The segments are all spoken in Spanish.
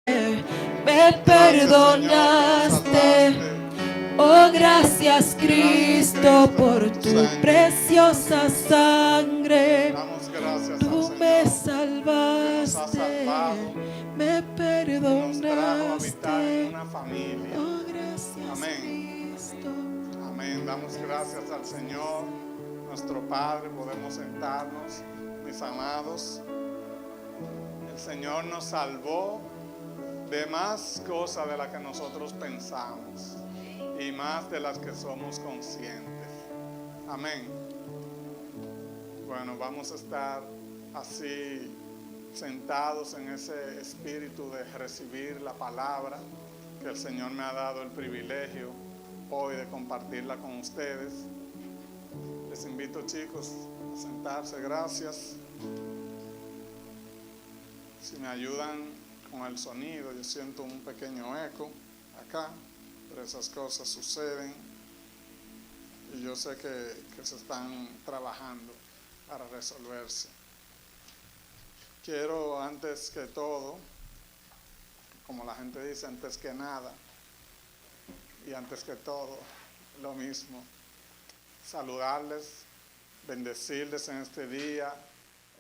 Me perdonaste. Oh, gracias Cristo por tu preciosa sangre. Tú me salvaste, me perdonaste. Oh, gracias Cristo. Amén. Damos gracias al Señor, nuestro Padre. Podemos sentarnos, mis amados. El Señor nos salvó de más cosas de las que nosotros pensamos y más de las que somos conscientes. Amén. Bueno, vamos a estar así sentados en ese espíritu de recibir la palabra que el Señor me ha dado el privilegio hoy de compartirla con ustedes. Les invito, chicos, a sentarse. Gracias. Si me ayudan con el sonido, yo siento un pequeño eco acá, pero esas cosas suceden y yo sé que se están trabajando para resolverse. Quiero, antes que todo, como la gente dice, antes que nada y antes que todo, lo mismo, saludarles, bendecirles en este día.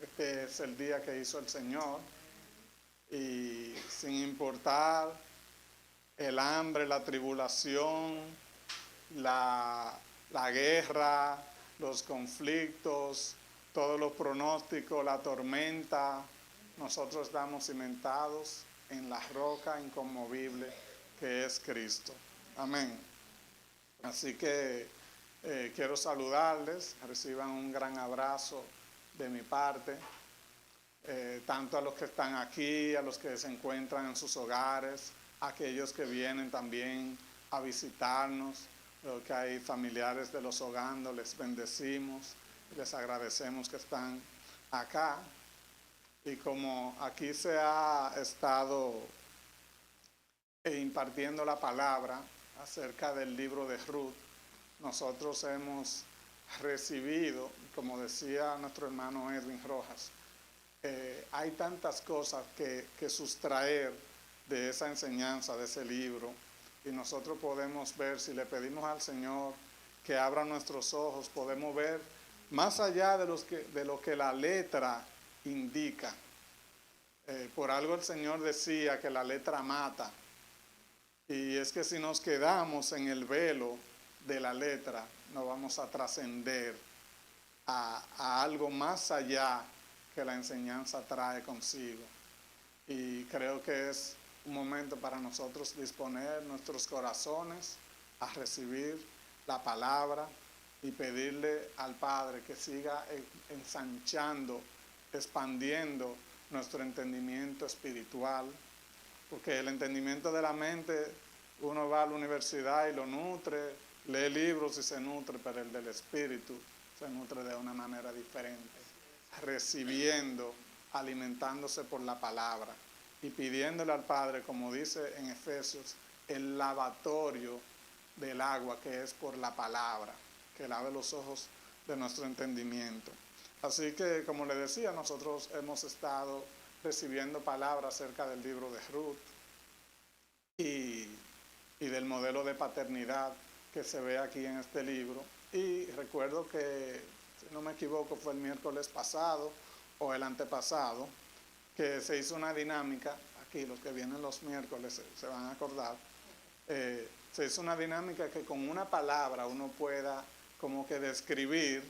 Este es el día que hizo el Señor y sin importar el hambre, la tribulación, la guerra, los conflictos, todos los pronósticos, la tormenta, nosotros estamos cimentados en la roca inconmovible que es Cristo. Amén. Así que quiero saludarles, reciban un gran abrazo de mi parte, tanto a los que están aquí, a los que se encuentran en sus hogares, a aquellos que vienen también a visitarnos. Veo que hay familiares de los hogando, les bendecimos, les agradecemos que están acá. Y como aquí se ha estado impartiendo la palabra acerca del libro de Ruth, nosotros hemos recibido, como decía nuestro hermano Edwin Rojas, hay tantas cosas que sustraer de esa enseñanza, de ese libro, y nosotros podemos ver, si le pedimos al Señor que abra nuestros ojos, podemos ver más allá de lo que la letra indica. Por algo el Señor decía que la letra mata, y es que si nos quedamos en el velo de la letra, no vamos a trascender a algo más allá que la enseñanza trae consigo. Y creo que es un momento para nosotros disponer nuestros corazones a recibir la palabra y pedirle al Padre que siga ensanchando, expandiendo nuestro entendimiento espiritual, porque el entendimiento de la mente, uno va a la universidad y lo nutre, lee libros y se nutre, pero el del espíritu se nutre de una manera diferente, recibiendo, alimentándose por la palabra y pidiéndole al Padre, como dice en Efesios, el lavatorio del agua que es por la palabra, que lave los ojos de nuestro entendimiento. Así que, como le decía, nosotros hemos estado recibiendo palabras acerca del libro de Ruth y del modelo de paternidad que se ve aquí en este libro. Y recuerdo que, si no me equivoco, fue el miércoles pasado o el antepasado, que se hizo una dinámica, aquí los que vienen los miércoles se van a acordar, se hizo una dinámica que con una palabra uno pueda como que describir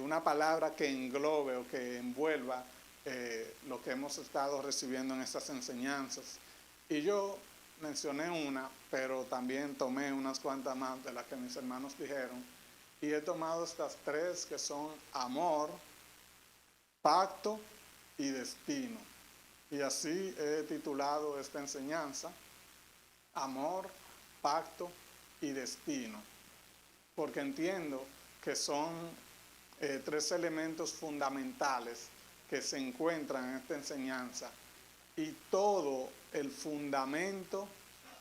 una palabra que englobe o que envuelva lo que hemos estado recibiendo en estas enseñanzas. Y yo mencioné una, pero también tomé unas cuantas más de las que mis hermanos dijeron, y he tomado estas tres que son amor, pacto y destino. Y así he titulado esta enseñanza, amor, pacto y destino, porque entiendo que son tres elementos fundamentales que se encuentran en esta enseñanza, y todo el fundamento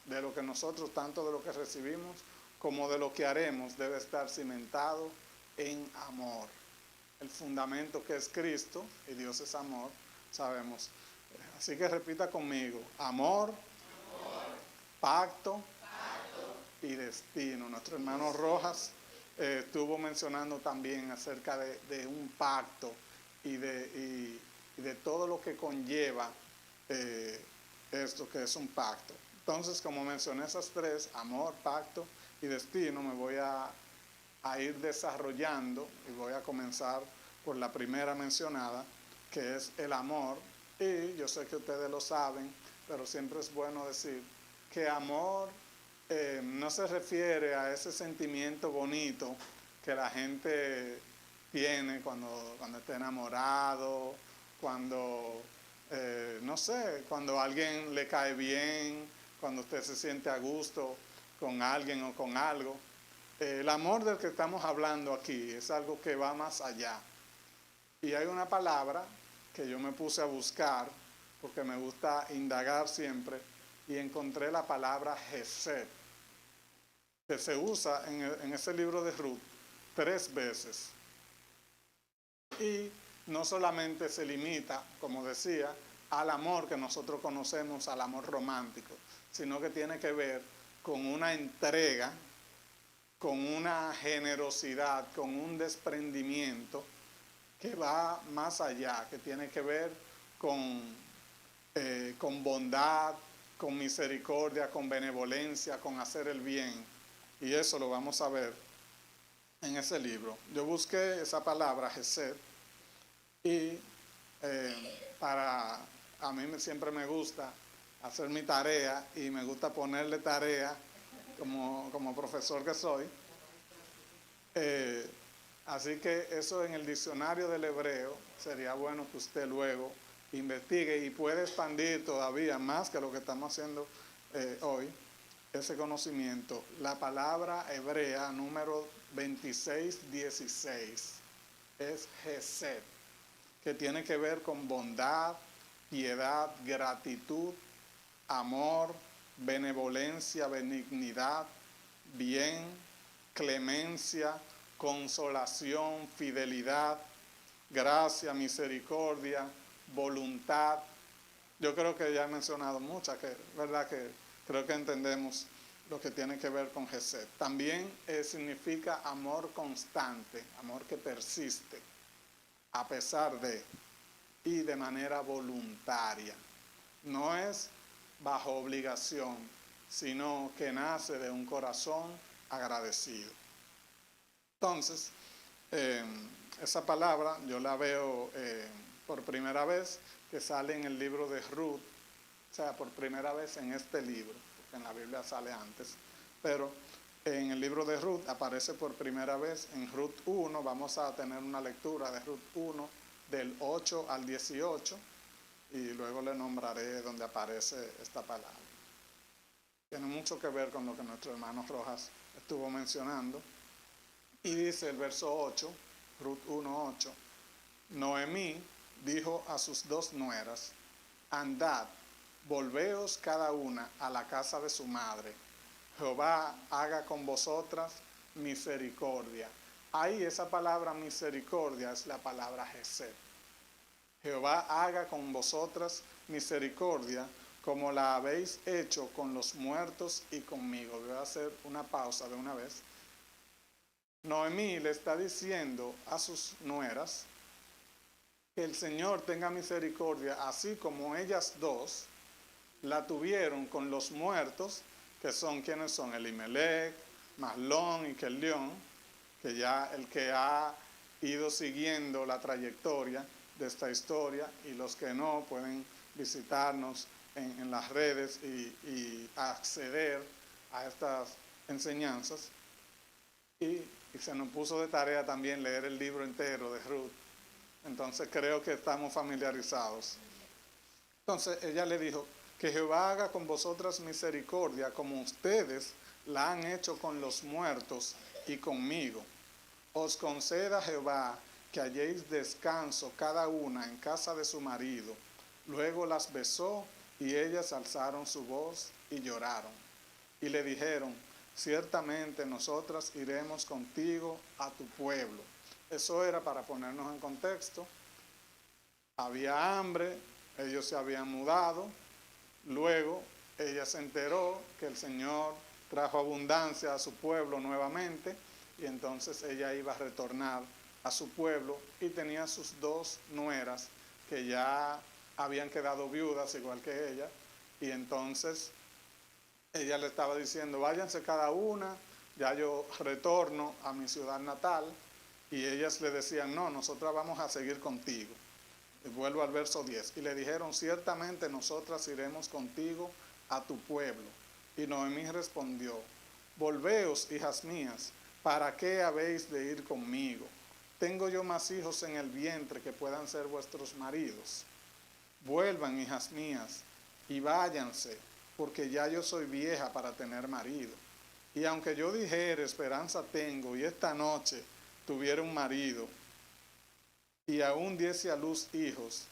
de lo que nosotros, tanto de lo que recibimos como de lo que haremos, debe estar cimentado en amor. El fundamento que es Cristo, y Dios es amor, sabemos. Así que repita conmigo, amor, pacto y destino. Nuestro hermano Rojas estuvo mencionando también acerca de un pacto y de todo lo que conlleva esto que es un pacto. Entonces, como mencioné esas tres, amor, pacto y destino, me voy a ir desarrollando y voy a comenzar por la primera mencionada, que es el amor. Y yo sé que ustedes lo saben, pero siempre es bueno decir que amor no se refiere a ese sentimiento bonito que la gente tiene cuando está enamorado, cuando, no sé, cuando a alguien le cae bien, cuando usted se siente a gusto con alguien o con algo. El amor del que estamos hablando aquí es algo que va más allá. Y hay una palabra que yo me puse a buscar, porque me gusta indagar siempre, y encontré la palabra Hesed, que se usa en ese libro de Ruth 3 veces. Y no solamente se limita, como decía, al amor que nosotros conocemos, al amor romántico, sino que tiene que ver con una entrega, con una generosidad, con un desprendimiento que va más allá, que tiene que ver con bondad, con misericordia, con benevolencia, con hacer el bien. Y eso lo vamos a ver en ese libro. Yo busqué esa palabra, Hesed, y a mí siempre me gusta hacer mi tarea y me gusta ponerle tarea como profesor que soy. Así que eso en el diccionario del hebreo sería bueno que usted luego investigue y puede expandir todavía más que lo que estamos haciendo hoy, ese conocimiento. La palabra hebrea número 2616 es Hesed, que tiene que ver con bondad, piedad, gratitud, amor, benevolencia, benignidad, bien, clemencia, consolación, fidelidad, gracia, misericordia, voluntad. Yo creo que ya he mencionado muchas, que verdad que creo que entendemos lo que tiene que ver con Hesed. También significa amor constante, amor que persiste, a pesar de, y de manera voluntaria. No es bajo obligación, sino que nace de un corazón agradecido. Entonces, esa palabra yo la veo por primera vez que sale en el libro de Ruth, o sea, por primera vez en este libro, porque en la Biblia sale antes, pero en el libro de Ruth aparece por primera vez en Ruth 1, vamos a tener una lectura de Ruth 1 del 8 al 18 y luego le nombraré donde aparece esta palabra. Tiene mucho que ver con lo que nuestro hermano Rojas estuvo mencionando. Y dice el verso 8, Ruth 1:8, Noemí dijo a sus 2 nueras, andad, volveos cada una a la casa de su madre. Jehová haga con vosotras misericordia. Ahí esa palabra misericordia es la palabra Hesed. Jehová haga con vosotras misericordia como la habéis hecho con los muertos y conmigo. Voy a hacer una pausa de una vez. Noemí le está diciendo a sus nueras que el Señor tenga misericordia, así como ellas dos la tuvieron con los muertos, que son quienes son Elimelech, Mahlón y Kelión, que ya el que ha ido siguiendo la trayectoria de esta historia, y los que no pueden visitarnos en las redes y acceder a estas enseñanzas. Y se nos puso de tarea también leer el libro entero de Ruth. Entonces creo que estamos familiarizados. Entonces ella le dijo, que Jehová haga con vosotras misericordia como ustedes la han hecho con los muertos y conmigo. Os conceda Jehová que halléis descanso cada una en casa de su marido. Luego las besó y ellas alzaron su voz y lloraron. Y le dijeron, ciertamente nosotras iremos contigo a tu pueblo. Eso era para ponernos en contexto. Había hambre, Ellos se habían mudado, luego ella se enteró que el Señor trajo abundancia a su pueblo nuevamente y entonces ella iba a retornar a su pueblo y tenía sus 2 nueras que ya habían quedado viudas igual que ella y entonces ella le estaba diciendo, váyanse cada una, ya yo retorno a mi ciudad natal y ellas le decían, no, nosotras vamos a seguir contigo. Y vuelvo al verso 10. Y le dijeron, ciertamente nosotras iremos contigo a tu pueblo. Y Noemí respondió, volveos, hijas mías, ¿para qué habéis de ir conmigo? Tengo yo más hijos en el vientre que puedan ser vuestros maridos. Vuelvan, hijas mías, y váyanse, porque ya yo soy vieja para tener marido. Y aunque yo dijere, esperanza tengo, y esta noche tuviera un marido, y aún diese a luz hijos,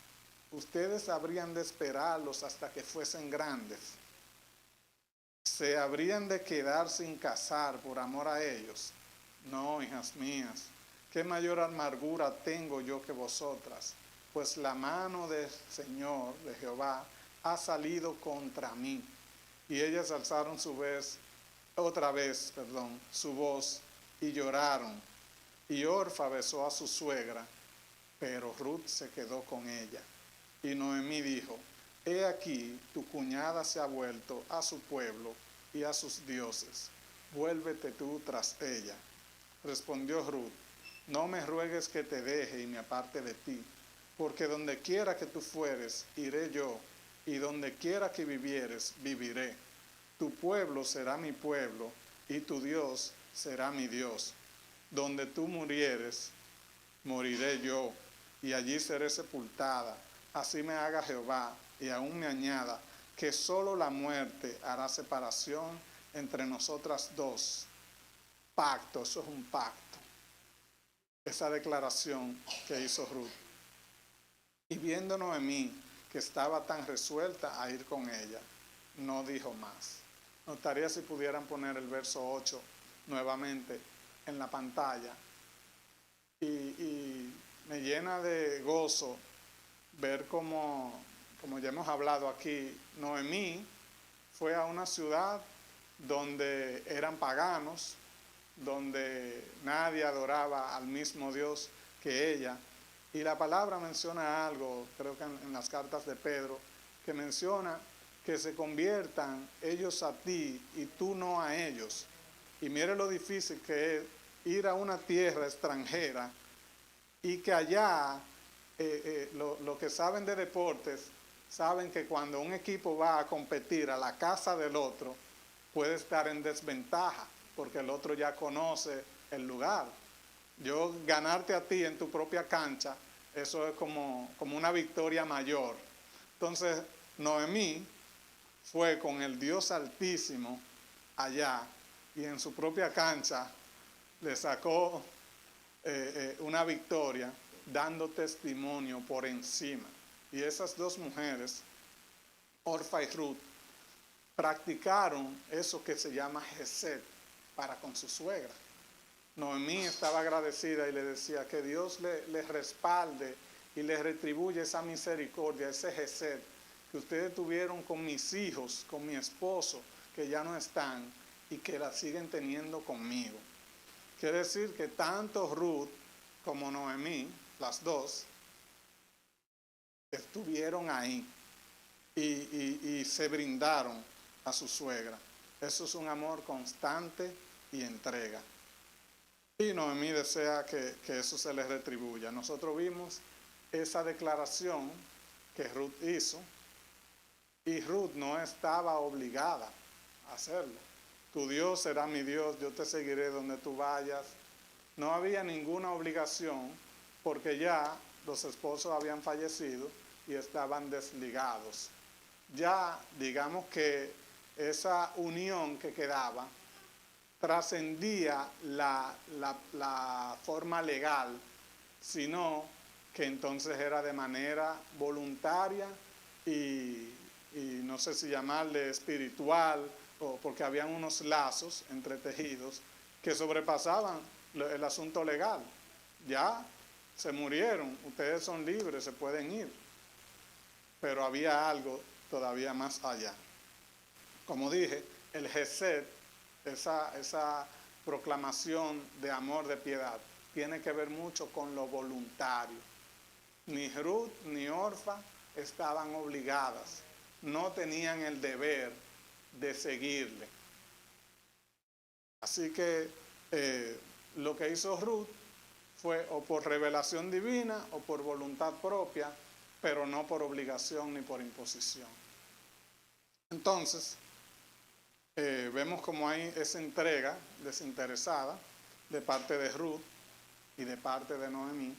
ustedes habrían de esperarlos hasta que fuesen grandes. ¿Se habrían de quedar sin casar por amor a ellos? No, hijas mías, ¿qué mayor amargura tengo yo que vosotras? Pues la mano del Señor, de Jehová, ha salido contra mí. Y ellas alzaron su voz y lloraron. Y Orfa besó a su suegra, pero Ruth se quedó con ella. Y Noemí dijo, he aquí, tu cuñada se ha vuelto a su pueblo y a sus dioses. Vuélvete tú tras ella. Respondió Ruth, no me ruegues que te deje y me aparte de ti, porque donde quiera que tú fueres, iré yo, y donde quiera que vivieres, viviré. Tu pueblo será mi pueblo, y tu Dios será mi Dios. Donde tú murieres, moriré yo, y allí seré sepultada. Así me haga Jehová, y aún me añada, que solo la muerte hará separación entre nosotras dos. Pacto, eso es un pacto. Esa declaración que hizo Ruth. Y viendo Noemí que estaba tan resuelta a ir con ella, no dijo más. Notaría si pudieran poner el verso 8 nuevamente en la pantalla. Y me llena de gozo ver como ya hemos hablado aquí, Noemí fue a una ciudad donde eran paganos, donde nadie adoraba al mismo Dios que ella. Y la palabra menciona algo, creo que en las cartas de Pedro, que menciona que se conviertan ellos a ti y tú no a ellos. Y mire lo difícil que es ir a una tierra extranjera y que allá, lo que saben de deportes, saben que cuando un equipo va a competir a la casa del otro, puede estar en desventaja, porque el otro ya conoce el lugar. Yo ganarte a ti en tu propia cancha, eso es como una victoria mayor. Entonces, Noemí fue con el Dios Altísimo allá y en su propia cancha le sacó una victoria dando testimonio por encima. Y esas 2 mujeres, Orfa y Ruth, practicaron eso que se llama Gesed para con su suegra. Noemí estaba agradecida y le decía que Dios le respalde y le retribuye esa misericordia, ese Gesed que ustedes tuvieron con mis hijos, con mi esposo, que ya no están y que la siguen teniendo conmigo. Quiere decir que tanto Ruth como Noemí, las 2, estuvieron ahí y se brindaron a su suegra. Eso es un amor constante y entrega. Y Noemí desea que eso se les retribuya. Nosotros vimos esa declaración que Ruth hizo y Ruth no estaba obligada a hacerlo. Tu Dios será mi Dios, yo te seguiré donde tú vayas. No había ninguna obligación porque ya los esposos habían fallecido y estaban desligados. Ya digamos que esa unión que quedaba trascendía la forma legal, sino que entonces era de manera voluntaria y no sé si llamarle espiritual, o porque habían unos lazos entretejidos que sobrepasaban el asunto legal. Ya se murieron, ustedes son libres, se pueden ir. pero había algo todavía más allá. Como dije, el Gesed, esa proclamación de amor, de piedad, tiene que ver mucho con lo voluntario. Ni Ruth ni Orfa estaban obligadas, no tenían el deber de seguirle. Así que lo que hizo Ruth fue o por revelación divina o por voluntad propia, pero no por obligación ni por imposición. Entonces, vemos como hay esa entrega desinteresada de parte de Ruth y de parte de Noemí,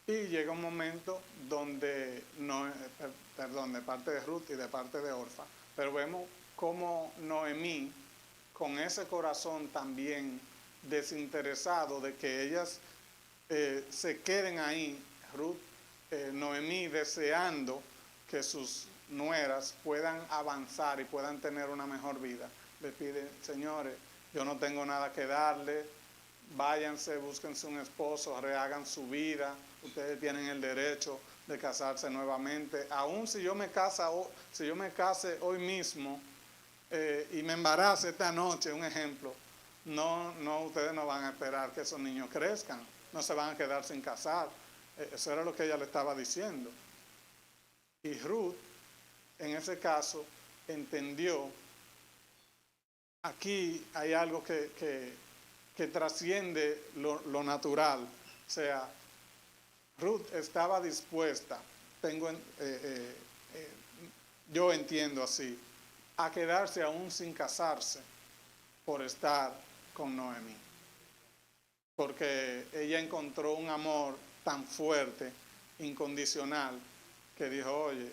y llega un momento donde, de parte de Ruth y de parte de Orfa, pero vemos como Noemí, con ese corazón también desinteresado de que ellas se queden ahí, Ruth, Noemí deseando que sus nueras puedan avanzar y puedan tener una mejor vida, le pide: señores, yo no tengo nada que darle, váyanse, búsquense un esposo, rehagan su vida, ustedes tienen el derecho de casarse nuevamente. Aún si yo me case hoy mismo y me embarace esta noche, un ejemplo, ustedes no van a esperar que esos niños crezcan, no se van a quedar sin casar. Eso era lo que ella le estaba diciendo. Y Ruth, en ese caso, entendió, aquí hay algo que trasciende lo natural. O sea, Ruth estaba dispuesta, yo entiendo así, a quedarse aún sin casarse por estar con Noemí. Porque ella encontró un amor tan fuerte, incondicional, que dijo: oye,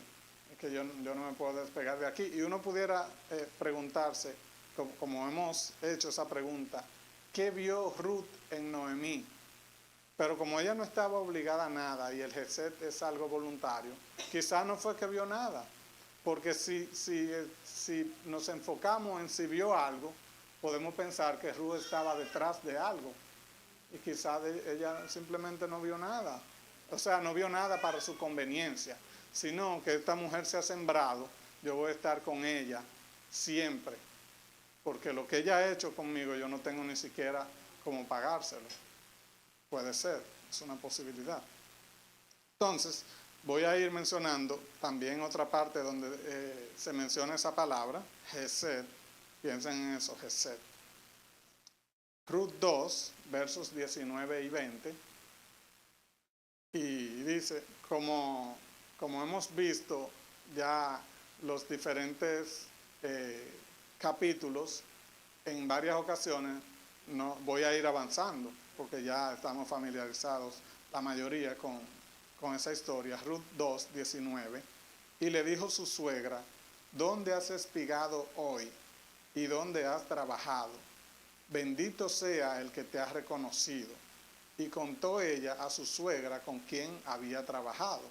es que yo no me puedo despegar de aquí. Y uno pudiera preguntarse, como hemos hecho esa pregunta, ¿qué vio Ruth en Noemí? Pero como ella no estaba obligada a nada y el Gesed es algo voluntario, quizás no fue que vio nada. Porque si nos enfocamos en si vio algo, podemos pensar que Ruth estaba detrás de algo. Y quizás ella simplemente no vio nada. O sea, no vio nada para su conveniencia, sino que esta mujer se ha sembrado, yo voy a estar con ella siempre. Porque lo que ella ha hecho conmigo, yo no tengo ni siquiera cómo pagárselo. Puede ser, es una posibilidad. Entonces, voy a ir mencionando también otra parte donde se menciona esa palabra, Gesed. Piensen en eso, Gesed. Ruth 2, versos 19 y 20. Y dice, como hemos visto ya los diferentes capítulos, en varias ocasiones no voy a ir avanzando, porque ya estamos familiarizados la mayoría con esa historia. Ruth 2, 19. Y le dijo su suegra: ¿dónde has espigado hoy? ¿Y dónde has trabajado? Bendito sea el que te ha reconocido. Y contó ella a su suegra con quien había trabajado.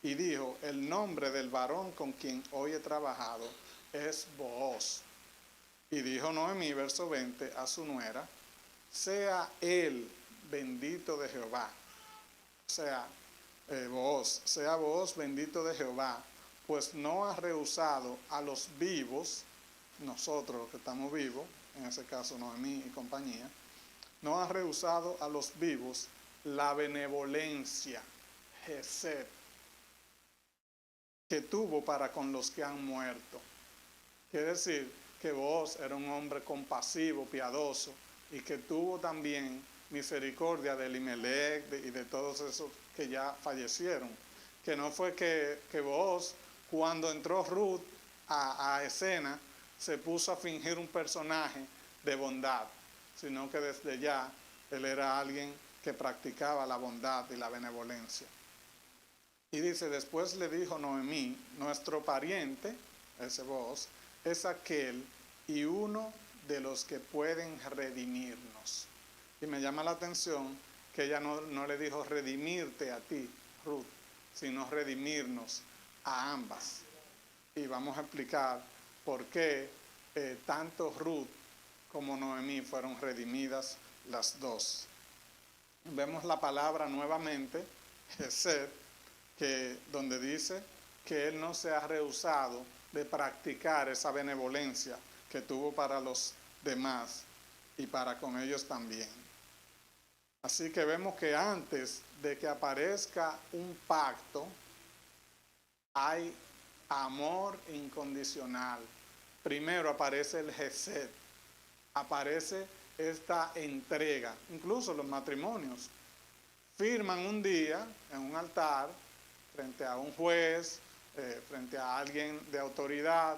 Y dijo: el nombre del varón con quien hoy he trabajado es Booz. Y dijo Noemí, verso 20, a su nuera: sea él bendito de Jehová. O sea, Booz, sea Booz bendito de Jehová, pues no ha rehusado a los vivos, nosotros los que estamos vivos, en ese caso Noemí y compañía, no ha rehusado a los vivos la benevolencia, Gesed, que tuvo para con los que han muerto. Quiere decir que Booz era un hombre compasivo, piadoso, y que tuvo también misericordia de Elimelech y de todos esos que ya fallecieron. Que no fue que Booz, cuando entró Ruth a escena, se puso a fingir un personaje de bondad, sino que desde ya él era alguien que practicaba la bondad y la benevolencia. Y dice: después le dijo Noemí: nuestro pariente, ese Booz, es aquel y uno de los que pueden redimirnos. Y me llama la atención que ella no le dijo redimirte a ti, Ruth, sino redimirnos a ambas. Y vamos a explicar por qué tanto Ruth como Noemí fueron redimidas las dos. Vemos la palabra nuevamente, Gesed, donde dice que él no se ha rehusado de practicar esa benevolencia que tuvo para los demás y para con ellos también. Así que vemos que antes de que aparezca un pacto, hay amor incondicional. Primero aparece el Gesed, aparece esta entrega. Incluso los matrimonios firman un día en un altar frente a un juez, frente a alguien de autoridad,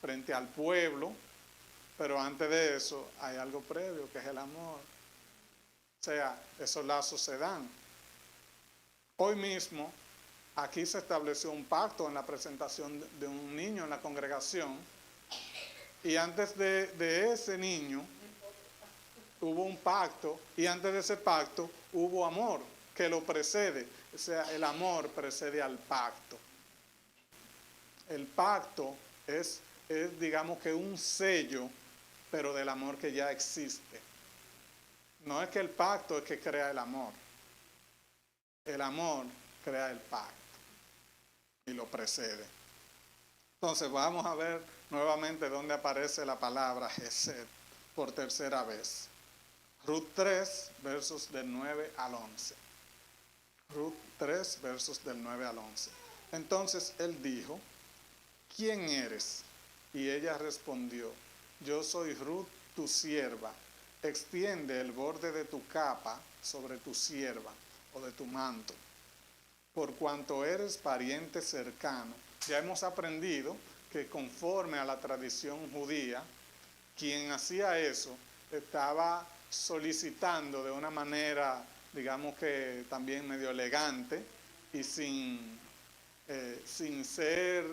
frente al pueblo, pero antes de eso hay algo previo que es el amor. O sea, esos lazos se dan. Hoy mismo aquí se estableció un pacto en la presentación de un niño en la congregación, y antes de ese niño hubo un pacto, y antes de ese pacto hubo amor que lo precede. O sea, el amor precede al pacto. El pacto es digamos que un sello, pero del amor que ya existe. No es que el pacto es que crea el amor. El amor crea el pacto y lo precede. Entonces vamos a ver nuevamente dónde aparece la palabra Gesed por tercera vez. Ruth 3, versos del 9 al 11. Ruth 3, versos del 9 al 11. Entonces él dijo: ¿quién eres? Y ella respondió: yo soy Ruth, tu sierva. Extiende el borde de tu capa sobre tu sierva o de tu manto, por cuanto eres pariente cercano. Ya hemos aprendido que conforme a la tradición judía, quien hacía eso estaba solicitando de una manera, digamos que también medio elegante y sin ser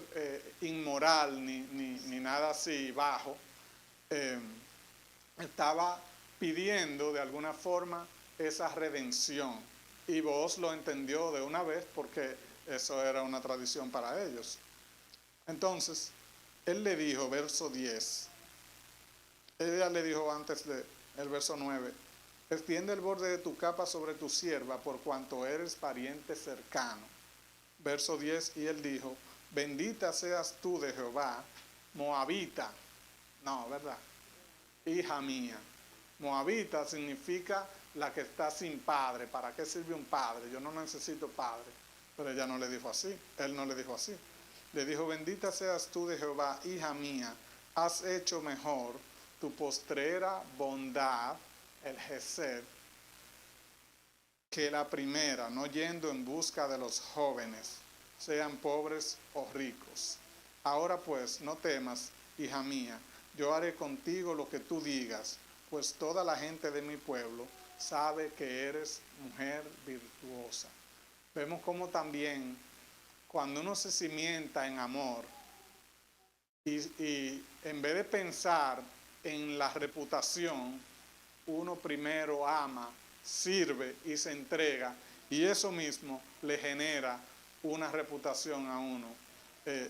inmoral ni nada así bajo, estaba pidiendo de alguna forma esa redención. Y vos lo entendió de una vez porque eso era una tradición para ellos. Entonces, él le dijo, verso 10, ella le dijo antes del verso 9, extiende el borde de tu capa sobre tu sierva por cuanto eres pariente cercano. Verso 10, y él dijo: bendita seas tú de Jehová, moabita. No, ¿verdad? Hija mía. Moabita significa la que está sin padre. ¿Para qué sirve un padre? Yo no necesito padre. Pero ella no le dijo así, él no le dijo así. Le dijo: bendita seas tú de Jehová, hija mía, has hecho mejor tu postrera bondad, el Gesed, que la primera, no yendo en busca de los jóvenes, sean pobres o ricos. Ahora pues, no temas, hija mía, yo haré contigo lo que tú digas, pues toda la gente de mi pueblo sabe que eres mujer virtuosa. Vemos cómo también cuando uno se cimienta en amor y en vez de pensar en la reputación, uno primero ama, sirve y se entrega, y eso mismo le genera una reputación a uno.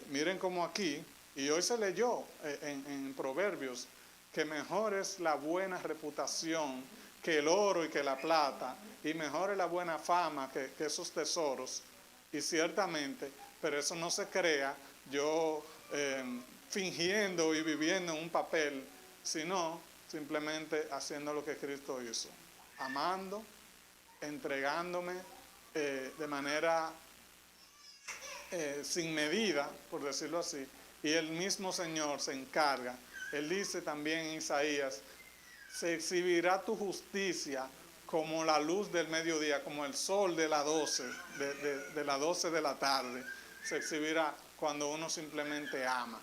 Miren cómo aquí, y hoy se leyó en Proverbios, que mejor es la buena reputación que el oro y que la plata, y mejor es la buena fama que esos tesoros. Y ciertamente, pero eso no se crea yo fingiendo y viviendo en un papel, sino simplemente haciendo lo que Cristo hizo, amando, entregándome de manera sin medida, por decirlo así, y el mismo Señor se encarga. Él dice también en Isaías: se exhibirá tu justicia como la luz del mediodía, como el sol de las 12, de las 12 de la tarde, se exhibirá cuando uno simplemente ama,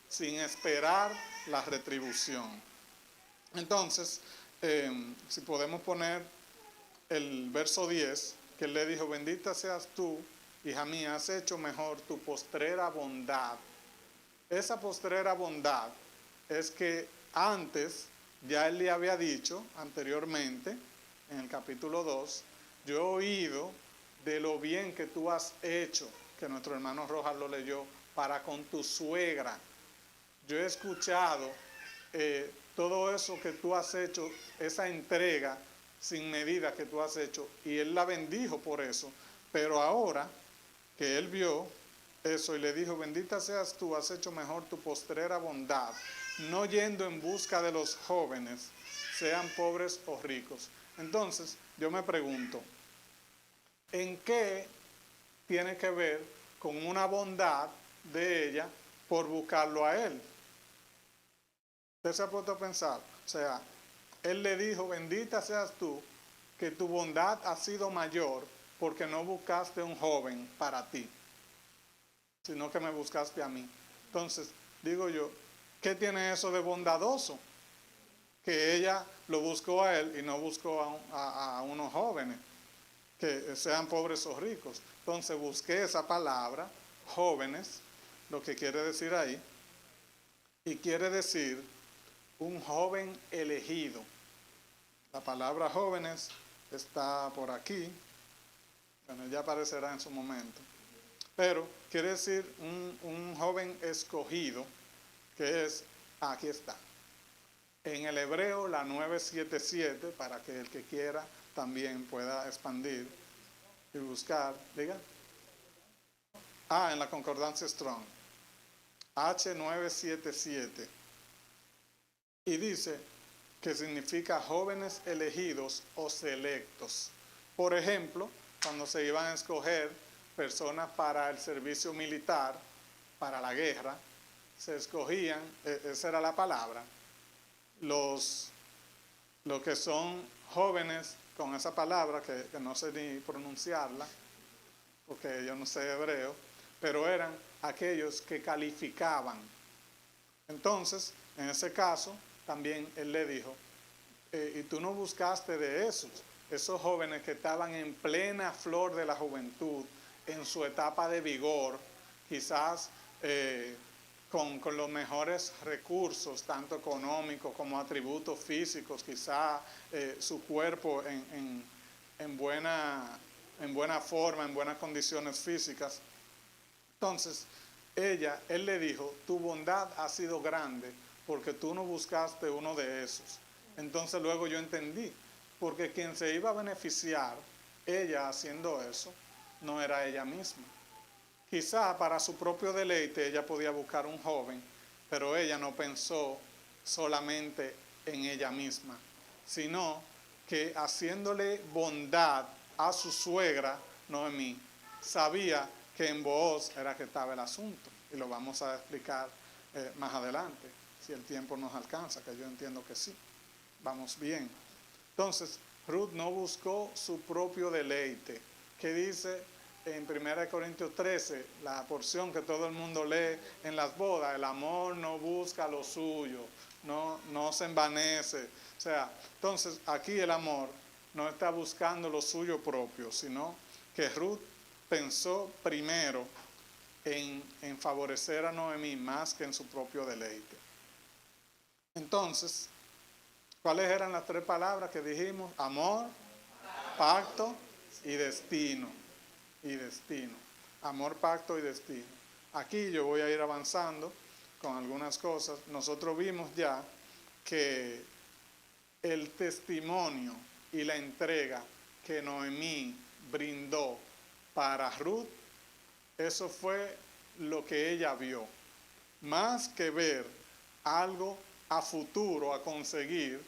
sin esperar la retribución. Entonces, si podemos poner el verso 10, que él le dijo: bendita seas tú, hija mía, has hecho mejor tu postrera bondad. Esa postrera bondad es que antes, ya él le había dicho anteriormente, en el capítulo 2, yo he oído de lo bien que tú has hecho, que nuestro hermano Rojas lo leyó, para con tu suegra. Yo he escuchado todo eso que tú has hecho, esa entrega sin medida que tú has hecho, y él la bendijo por eso. Pero ahora que él vio eso y le dijo, bendita seas tú, has hecho mejor tu postrera bondad, no yendo en busca de los jóvenes, sean pobres o ricos. Entonces, yo me pregunto, ¿en qué tiene que ver con una bondad de ella por buscarlo a él? Usted se ha puesto a pensar, o sea, él le dijo, bendita seas tú, que tu bondad ha sido mayor porque no buscaste un joven para ti, sino que me buscaste a mí. Entonces, digo yo, ¿qué tiene eso de bondadoso? Que ella lo buscó a él y no buscó a unos jóvenes, que sean pobres o ricos. Entonces busqué esa palabra, jóvenes, lo que quiere decir ahí, y quiere decir un joven elegido. La palabra jóvenes está por aquí, bueno, ya aparecerá en su momento, pero quiere decir un joven escogido, que es, aquí está, en el hebreo la 977, para que el que quiera también pueda expandir y buscar, diga, en la concordancia Strong, H977, y dice que significa jóvenes elegidos o selectos. Por ejemplo, cuando se iban a escoger personas para el servicio militar, para la guerra, se escogían, esa era la palabra, los que son jóvenes con esa palabra, que no sé ni pronunciarla, porque yo no sé hebreo, pero eran aquellos que calificaban. Entonces, en ese caso, también él le dijo, y tú no buscaste de esos jóvenes que estaban en plena flor de la juventud, en su etapa de vigor, quizás con los mejores recursos, tanto económicos como atributos físicos, quizás su cuerpo en buena forma, en buenas condiciones físicas. Entonces, él le dijo, tu bondad ha sido grande porque tú no buscaste uno de esos. Entonces luego yo entendí, porque quien se iba a beneficiar, ella haciendo eso, no era ella misma. Quizá para su propio deleite ella podía buscar un joven, pero ella no pensó solamente en ella misma, sino que haciéndole bondad a su suegra, Noemí, sabía que en Booz era que estaba el asunto, y lo vamos a explicar más adelante, si el tiempo nos alcanza, que yo entiendo que sí. Vamos bien. Entonces, Ruth no buscó su propio deleite. ¿Qué dice en 1 Corintios 13, la porción que todo el mundo lee en las bodas? El amor no busca lo suyo, no se envanece. O sea, entonces aquí el amor no está buscando lo suyo propio, sino que Ruth pensó primero en favorecer a Noemí más que en su propio deleite. Entonces, ¿cuáles eran las tres palabras que dijimos? Amor, pacto y destino. Y destino. Amor, pacto y destino. Aquí yo voy a ir avanzando con algunas cosas. Nosotros vimos ya que el testimonio y la entrega que Noemí brindó para Ruth, eso fue lo que ella vio. Más que ver algo a futuro, a conseguir,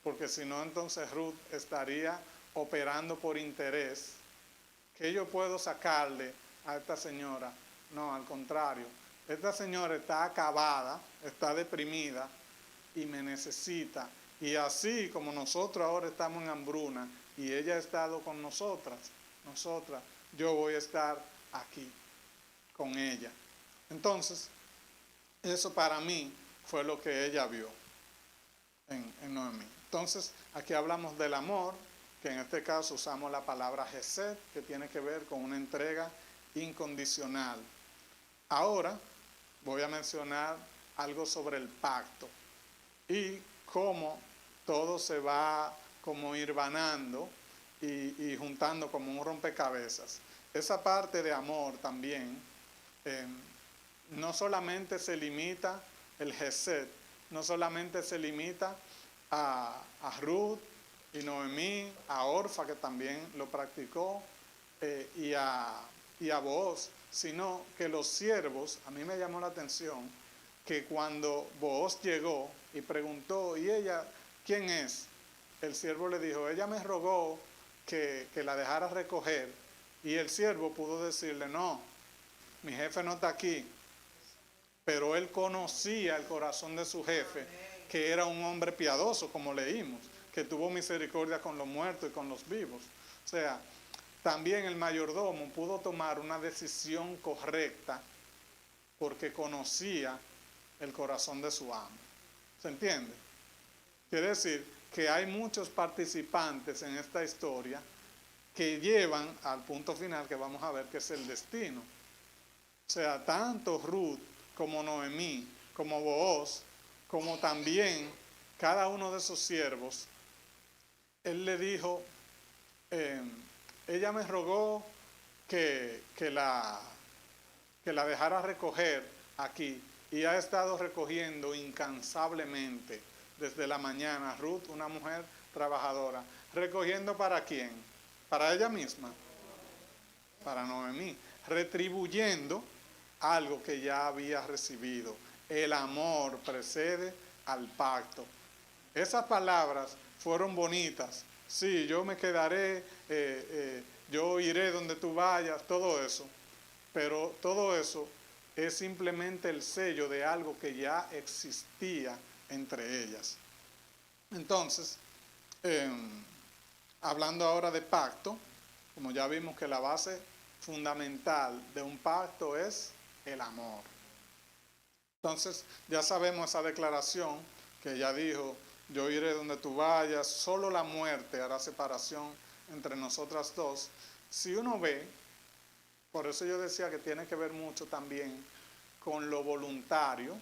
porque si no entonces Ruth estaría operando por interés. ¿Qué yo puedo sacarle a esta señora? No, al contrario. Esta señora está acabada, está deprimida y me necesita. Y así como nosotros ahora estamos en hambruna y ella ha estado con nosotras, yo voy a estar aquí con ella. Entonces, eso para mí fue lo que ella vio en Noemí. Entonces, aquí hablamos del amor, que en este caso usamos la palabra Hesed, que tiene que ver con una entrega incondicional. Ahora voy a mencionar algo sobre el pacto y cómo todo se va como hirvanando y juntando como un rompecabezas. Esa parte de amor también no solamente se limita el Hesed, no solamente se limita a Ruth y Noemí, a Orfa, que también lo practicó, y a Booz, sino que los siervos, a mí me llamó la atención, que cuando Booz llegó y preguntó, ¿y ella quién es? El siervo le dijo, ella me rogó que la dejara recoger, y el siervo pudo decirle, no, mi jefe no está aquí, pero él conocía el corazón de su jefe, que era un hombre piadoso, como leímos, que tuvo misericordia con los muertos y con los vivos. O sea, también el mayordomo pudo tomar una decisión correcta porque conocía el corazón de su amo. ¿Se entiende? Quiere decir que hay muchos participantes en esta historia que llevan al punto final que vamos a ver, que es el destino. O sea, tanto Ruth como Noemí, como Booz, como también cada uno de esos siervos, él le dijo, ella me rogó que la dejara recoger aquí, y ha estado recogiendo incansablemente desde la mañana. Ruth, una mujer trabajadora, recogiendo ¿para quién? Para ella misma, para Noemí, retribuyendo algo que ya había recibido. El amor precede al pacto. Esas palabras fueron bonitas. Sí, yo me quedaré, yo iré donde tú vayas, todo eso. Pero todo eso es simplemente el sello de algo que ya existía entre ellas. Entonces, hablando ahora de pacto, como ya vimos que la base fundamental de un pacto es el amor. Entonces, ya sabemos esa declaración que ella dijo, yo iré donde tú vayas, solo la muerte hará separación entre nosotras dos. Si uno ve, por eso yo decía que tiene que ver mucho también con lo voluntario,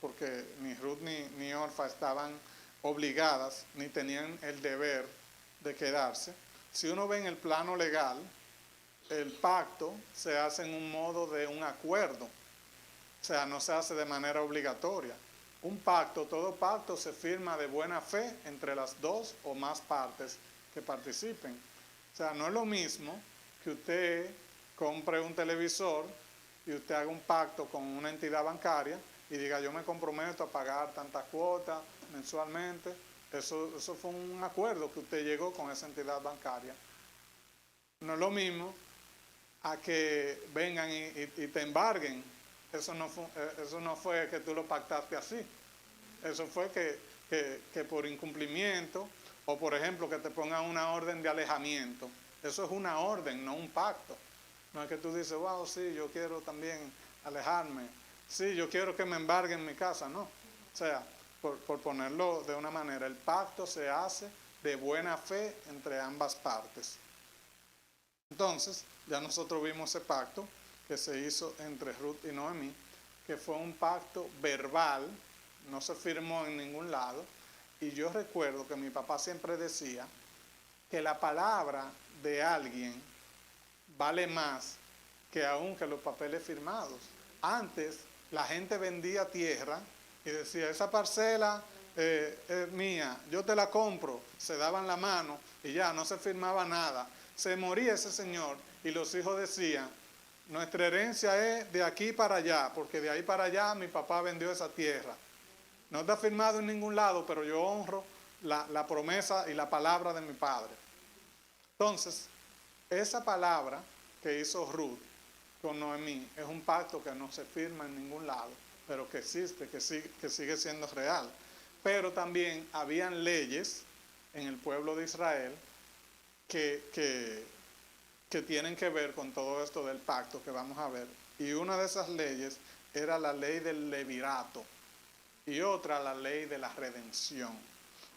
porque ni Ruth ni Orfa estaban obligadas, ni tenían el deber de quedarse. Si uno ve en el plano legal, el pacto se hace en un modo de un acuerdo, o sea, no se hace de manera obligatoria. Un pacto, todo pacto se firma de buena fe entre las dos o más partes que participen. O sea, no es lo mismo que usted compre un televisor y usted haga un pacto con una entidad bancaria y diga, yo me comprometo a pagar tantas cuotas mensualmente. Eso fue un acuerdo que usted llegó con esa entidad bancaria. No es lo mismo a que vengan y te embarguen. Eso no fue que tú lo pactaste así. Eso fue que por incumplimiento, o por ejemplo que te pongan una orden de alejamiento. Eso es una orden, no un pacto. No es que tú dices, wow, sí, yo quiero también alejarme. Sí, yo quiero que me embarguen mi casa. No. O sea, por ponerlo de una manera, el pacto se hace de buena fe entre ambas partes. Entonces, ya nosotros vimos ese pacto que se hizo entre Ruth y Noemí, que fue un pacto verbal, no se firmó en ningún lado, y yo recuerdo que mi papá siempre decía que la palabra de alguien vale más que aún que los papeles firmados. Antes la gente vendía tierra y decía, esa parcela es mía, yo te la compro, se daban la mano y ya, no se firmaba nada. Se moría ese señor y los hijos decían, nuestra herencia es de aquí para allá, porque de ahí para allá mi papá vendió esa tierra. No está firmado en ningún lado, pero yo honro la promesa y la palabra de mi padre. Entonces, esa palabra que hizo Ruth con Noemí es un pacto que no se firma en ningún lado, pero que existe, que sigue siendo real. Pero también habían leyes en el pueblo de Israel que tienen que ver con todo esto del pacto que vamos a ver. Y una de esas leyes era la ley del levirato y otra la ley de la redención.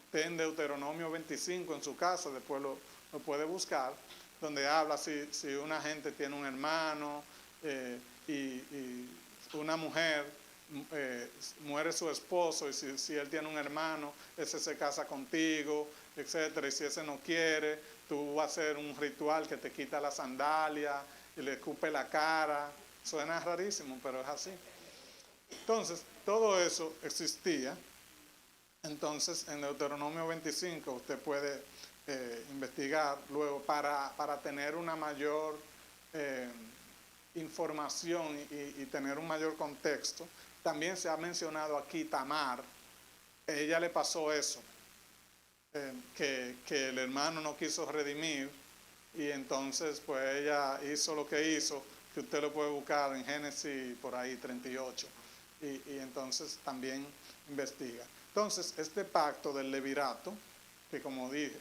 Usted en Deuteronomio 25 en su casa, después lo puede buscar, donde habla si una gente tiene un hermano y una mujer, muere su esposo, y si él tiene un hermano, ese se casa contigo, etcétera, y si ese no quiere, tú vas a hacer un ritual que te quita la sandalia y le escupe la cara. Suena rarísimo, pero es así. Entonces, todo eso existía. Entonces, en Deuteronomio 25 usted puede investigar luego para tener una mayor información y tener un mayor contexto, también se ha mencionado aquí Tamar. Ella le pasó eso, que el hermano no quiso redimir, y entonces pues ella hizo lo que hizo, que usted lo puede buscar en Génesis por ahí 38, y entonces también investiga. Entonces este pacto del levirato, que como dije,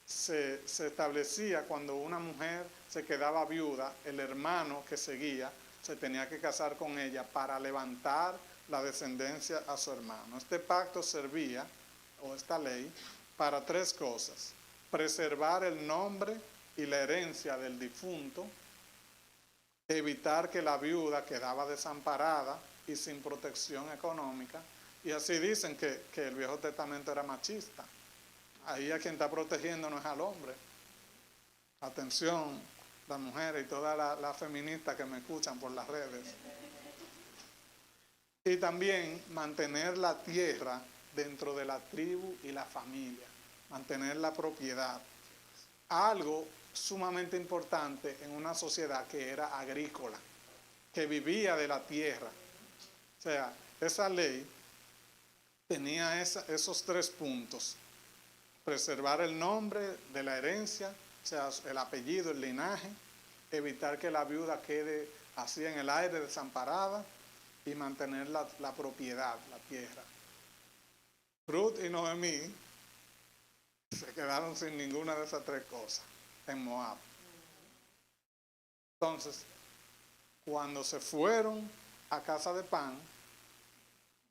se establecía cuando una mujer se quedaba viuda, el hermano que seguía se tenía que casar con ella para levantar la descendencia a su hermano. Este pacto servía, o esta ley, para tres cosas: preservar el nombre y la herencia del difunto, evitar que la viuda quedaba desamparada y sin protección económica. Y así dicen que el Viejo Testamento era machista. Ahí a quien está protegiendo no es al hombre. Atención, las mujeres y todas las feministas que me escuchan por las redes. Y también mantener la tierra dentro de la tribu y la familia, mantener la propiedad. Algo sumamente importante en una sociedad que era agrícola, que vivía de la tierra. O sea, esa ley tenía esos tres puntos: preservar el nombre de la herencia, o sea, el apellido, el linaje, evitar que la viuda quede así en el aire desamparada, y mantener la propiedad, la tierra. Ruth y Noemí se quedaron sin ninguna de esas tres cosas en Moab. Entonces, cuando se fueron a Casa de Pan,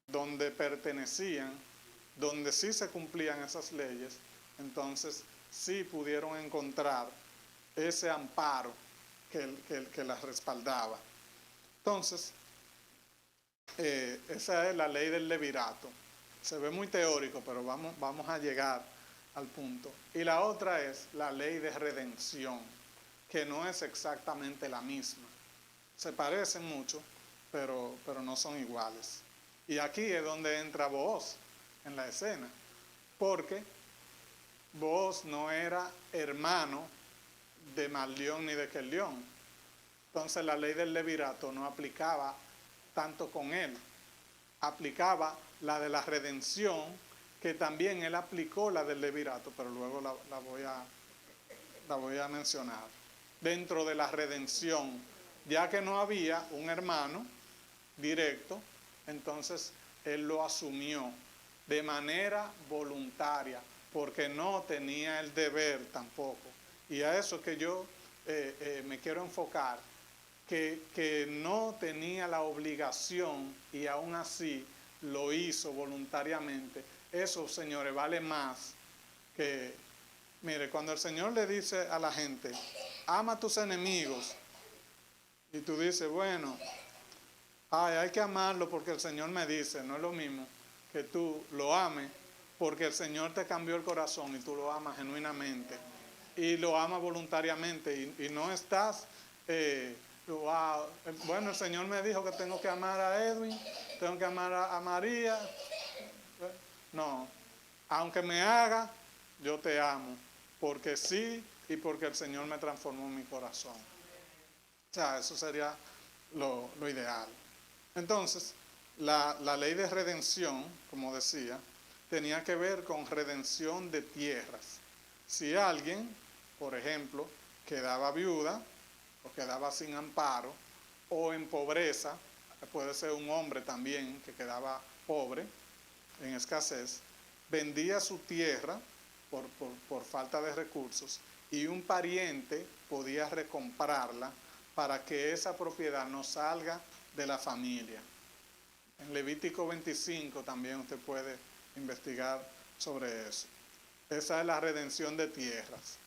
donde pertenecían, donde sí se cumplían esas leyes, entonces sí pudieron encontrar ese amparo que las respaldaba. Entonces, esa es la ley del levirato. Se ve muy teórico, pero vamos a llegar al punto. Y la otra es la ley de redención, que no es exactamente la misma. Se parecen mucho, pero no son iguales. Y aquí es donde entra Booz en la escena, porque Booz no era hermano de Malión ni de Kelión. Entonces la ley del levirato no aplicaba tanto con él. Aplicaba la de la redención, que también él aplicó la del levirato, pero luego la voy a mencionar. Dentro de la redención, ya que no había un hermano directo, entonces él lo asumió de manera voluntaria, porque no tenía el deber tampoco. Y a eso que yo me quiero enfocar, que no tenía la obligación y aún así lo hizo voluntariamente. Eso, señores, vale más que... Mire, cuando el Señor le dice a la gente, ama a tus enemigos, y tú dices, bueno, hay que amarlo porque el Señor me dice, no es lo mismo que tú lo ames porque el Señor te cambió el corazón y tú lo amas genuinamente y lo amas voluntariamente y no estás... bueno, el Señor me dijo que tengo que amar a Edwin, tengo que amar a María. No, aunque me haga, yo te amo, porque sí y porque el Señor me transformó en mi corazón. O sea, eso sería lo ideal. Entonces, la ley de redención, como decía, tenía que ver con redención de tierras. Si alguien, por ejemplo, quedaba viuda, o quedaba sin amparo, o en pobreza, puede ser un hombre también que quedaba pobre, en escasez, vendía su tierra por falta de recursos, y un pariente podía recomprarla para que esa propiedad no salga de la familia. En Levítico 25 también usted puede investigar sobre eso. Esa es la redención de tierras.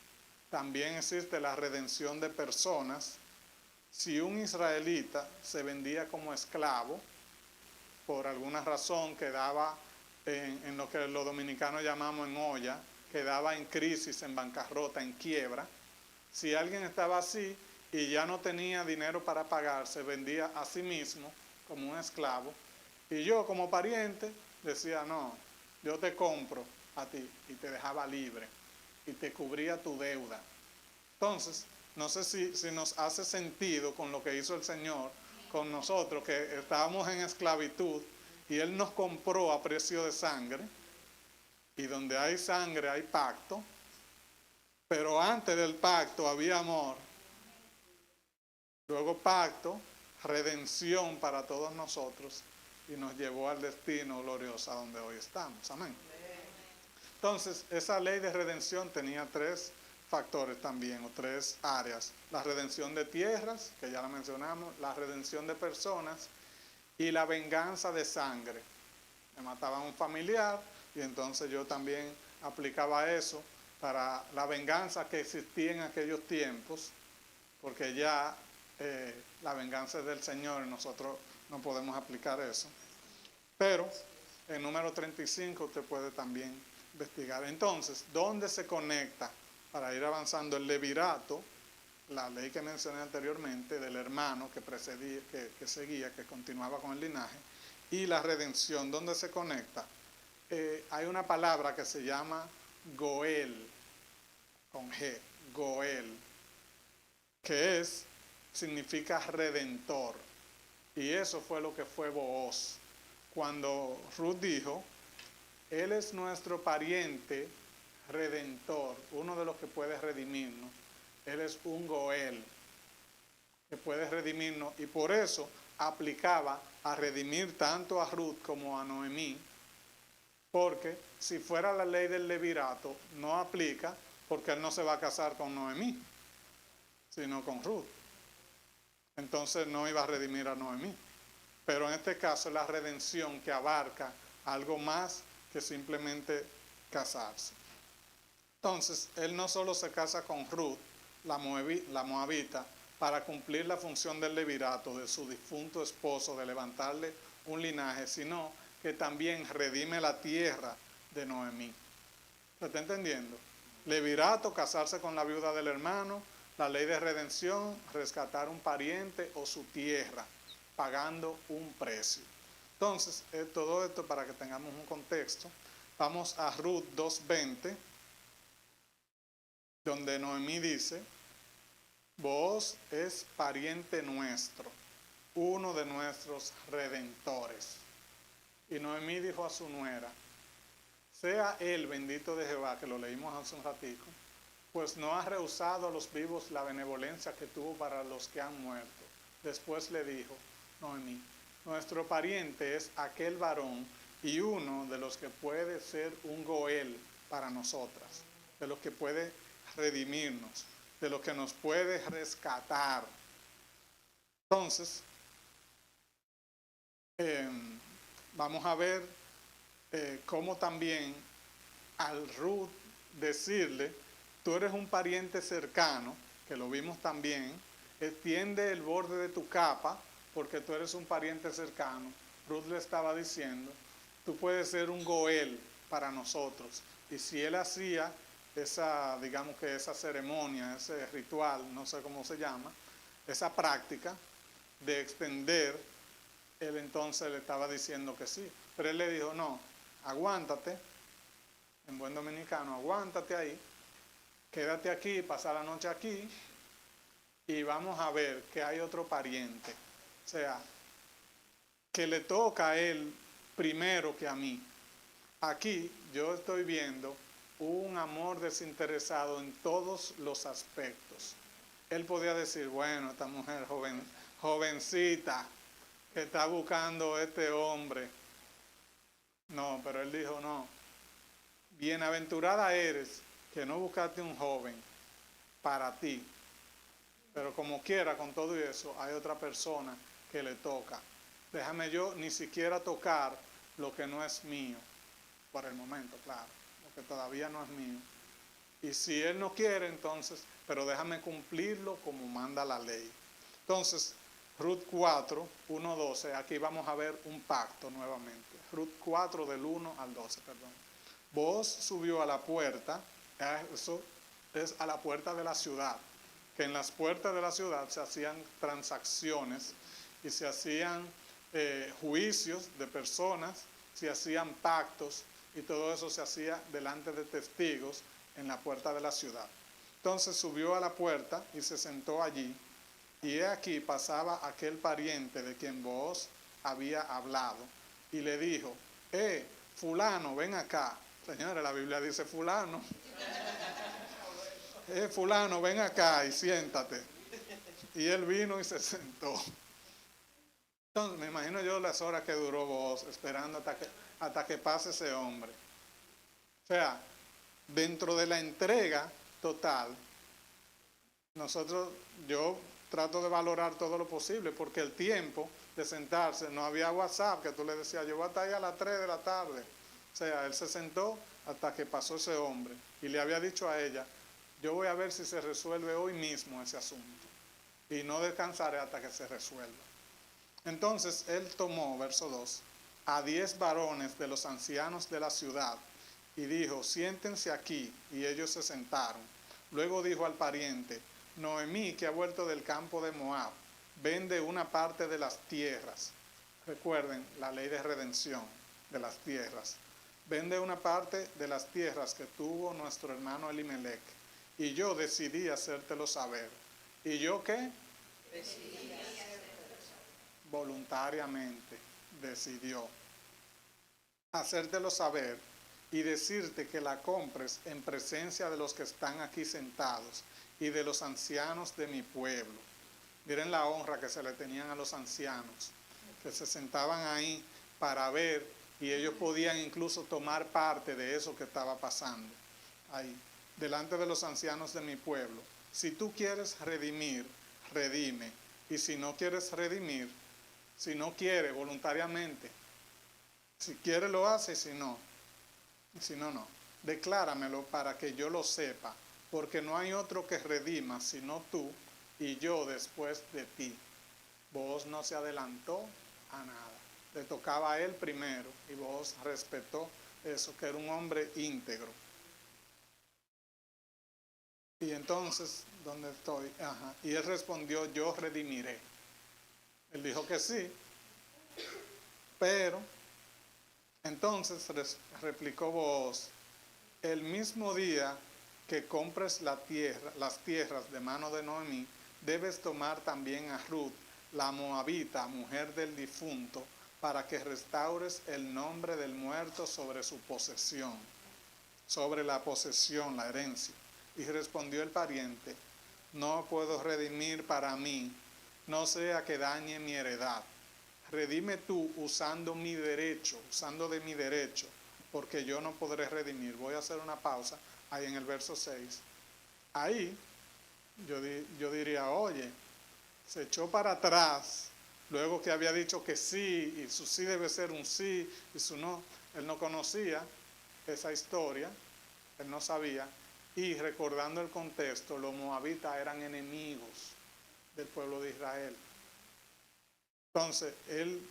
También existe la redención de personas. Si un israelita se vendía como esclavo, por alguna razón quedaba en lo que los dominicanos llamamos en olla, quedaba en crisis, en bancarrota, en quiebra. Si alguien estaba así y ya no tenía dinero para pagar, se vendía a sí mismo como un esclavo. Y yo como pariente decía, no, yo te compro a ti, y te dejaba libre y te cubría tu deuda. Entonces, No sé si nos hace sentido con lo que hizo el Señor con nosotros, que estábamos en esclavitud y Él nos compró a precio de sangre, y donde hay sangre hay pacto, pero antes del pacto había amor, luego pacto, redención para todos nosotros, y nos llevó al destino glorioso a donde hoy estamos. Amén. Entonces, esa ley de redención tenía tres factores también, o tres áreas. La redención de tierras, que ya la mencionamos, la redención de personas y la venganza de sangre. Me mataban a un familiar y entonces yo también aplicaba eso para la venganza que existía en aquellos tiempos, porque ya la venganza es del Señor y nosotros no podemos aplicar eso. Pero en número 35 usted puede también investigar. Entonces, ¿dónde se conecta? Para ir avanzando, el levirato, la ley que mencioné anteriormente, del hermano que precedía, que seguía, que continuaba con el linaje, y la redención, ¿dónde se conecta? Hay una palabra que se llama Goel, con G, Goel, que significa redentor. Y eso fue lo que fue Booz. Cuando Ruth dijo, Él es nuestro pariente redentor, uno de los que puede redimirnos. Él es un Goel que puede redimirnos, y por eso aplicaba a redimir tanto a Ruth como a Noemí, porque si fuera la ley del levirato no aplica, porque él no se va a casar con Noemí, sino con Ruth. Entonces no iba a redimir a Noemí. Pero en este caso es la redención que abarca algo más que simplemente casarse. Entonces, él no solo se casa con Ruth, la moabita, para cumplir la función del levirato de su difunto esposo, de levantarle un linaje, sino que también redime la tierra de Noemí. ¿Se está entendiendo? Levirato, casarse con la viuda del hermano; la ley de redención, rescatar un pariente o su tierra, pagando un precio. Entonces, todo esto para que tengamos un contexto. Vamos a Ruth 2:20, donde Noemí dice, Booz es pariente nuestro, uno de nuestros redentores. Y Noemí dijo a su nuera, sea él bendito de Jehová, que lo leímos hace un ratico, pues no ha rehusado a los vivos la benevolencia que tuvo para los que han muerto. Después le dijo Noemí, nuestro pariente es aquel varón y uno de los que puede ser un Goel para nosotras, de los que puede redimirnos, de los que nos puede rescatar. Entonces, vamos a ver cómo también al Ruth decirle, tú eres un pariente cercano, que lo vimos también, extiende el borde de tu capa, porque tú eres un pariente cercano. Ruth le estaba diciendo, tú puedes ser un Goel para nosotros. Y si él hacía esa, digamos que esa ceremonia, ese ritual, no sé cómo se llama, esa práctica de extender, él entonces le estaba diciendo que sí. Pero él le dijo, no, aguántate, en buen dominicano, aguántate ahí, quédate aquí, pasa la noche aquí, y vamos a ver que hay otro pariente. O sea, que le toca a él primero que a mí. Aquí yo estoy viendo un amor desinteresado en todos los aspectos. Él podía decir, bueno, esta mujer jovencita que está buscando este hombre. No, pero él dijo, no, bienaventurada eres que no buscaste un joven para ti. Pero como quiera, con todo eso, hay otra persona que le toca. Déjame yo ni siquiera tocar lo que no es mío, por el momento, claro, lo que todavía no es mío. Y si él no quiere, entonces, pero déjame cumplirlo como manda la ley. Entonces, Ruth 4, 1, 12, aquí vamos a ver un pacto nuevamente. Ruth 4 del 1 al 12, perdón. Booz subió a la puerta, eso es a la puerta de la ciudad, que en las puertas de la ciudad se hacían transacciones y se hacían juicios de personas, se hacían pactos y todo eso se hacía delante de testigos en la puerta de la ciudad. Entonces subió a la puerta y se sentó allí. Y he aquí pasaba aquel pariente de quien Booz había hablado. Y le dijo, fulano, ven acá. Señores, la Biblia dice fulano. Fulano, ven acá y siéntate. Y él vino y se sentó. Entonces, me imagino yo las horas que duró Booz esperando hasta que pase ese hombre. O sea, dentro de la entrega total, yo trato de valorar todo lo posible, porque el tiempo de sentarse, no había WhatsApp, que tú le decías, yo voy a estar ahí a las 3 de la tarde. O sea, él se sentó hasta que pasó ese hombre y le había dicho a ella, yo voy a ver si se resuelve hoy mismo ese asunto y no descansaré hasta que se resuelva. Entonces él tomó, verso 2, a 10 varones de los ancianos de la ciudad y dijo, siéntense aquí, y ellos se sentaron. Luego dijo al pariente, Noemí, que ha vuelto del campo de Moab, vende una parte de las tierras. Recuerden la ley de redención de las tierras. Vende una parte de las tierras que tuvo nuestro hermano Elimelech. Y yo decidí hacértelo saber. ¿Y yo qué? Voluntariamente decidió hacértelo saber y decirte que la compres en presencia de los que están aquí sentados y de los ancianos de mi pueblo. Miren la honra que se le tenían a los ancianos, que se sentaban ahí para ver, y ellos podían incluso tomar parte de eso que estaba pasando ahí, delante de los ancianos de mi pueblo. Si tú quieres redimir, redime, y si no quieres redimir, si no quiere voluntariamente, si quiere lo hace, y si no, no. Decláramelo para que yo lo sepa, porque no hay otro que redima sino tú y yo después de ti. Booz no se adelantó a nada. Le tocaba a él primero y Booz respetó eso, que era un hombre íntegro. Y entonces, ¿dónde estoy? Y él respondió, yo redimiré. Él dijo que sí, pero entonces replicó Booz, el mismo día que compres las tierras de mano de Noemí, debes tomar también a Ruth, la moabita, mujer del difunto, para que restaures el nombre del muerto sobre su posesión, sobre la posesión, la herencia. Y respondió el pariente, no puedo redimir para mí, no sea que dañe mi heredad. Redime tú usando mi derecho, usando de mi derecho, porque yo no podré redimir. Voy a hacer una pausa ahí en el verso 6. Ahí yo diría, oye, se echó para atrás, luego que había dicho que sí, y su sí debe ser un sí, y su no. Él no conocía esa historia, él no sabía, y recordando el contexto, los moabitas eran enemigos del pueblo de Israel. Entonces, él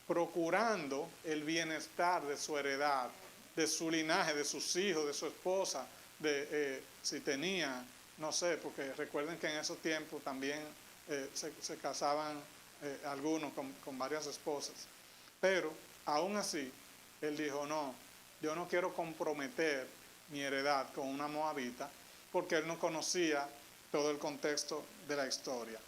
procurando el bienestar de su heredad, de su linaje, de sus hijos, de su esposa, si tenía, no sé, porque recuerden que en esos tiempos también se casaban algunos con varias esposas. Pero, aún así, él dijo, no, yo no quiero comprometer mi heredad con una moabita, porque él no conocía todo el contexto de la historia.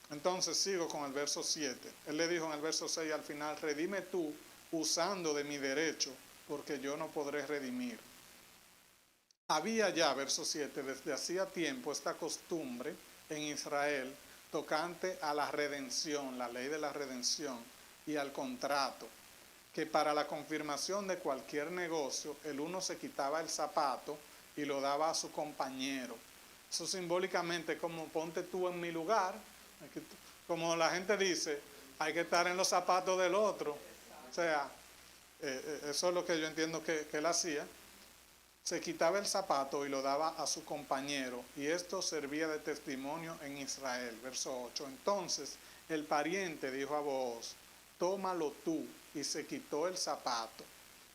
Entonces sigo con el verso 7. Él le dijo en el verso 6 al final, redime tú usando de mi derecho, porque yo no podré redimir. Había ya, verso 7, desde hacía tiempo esta costumbre en Israel tocante a la redención, la ley de la redención y al contrato, que para la confirmación de cualquier negocio, el uno se quitaba el zapato y lo daba a su compañero. Eso simbólicamente como ponte tú en mi lugar. Como la gente dice, hay que estar en los zapatos del otro. O sea, eso es lo que yo entiendo que él hacía. Se quitaba el zapato y lo daba a su compañero, y esto servía de testimonio en Israel. Verso 8. Entonces el pariente dijo a Booz, tómalo tú, y se quitó el zapato.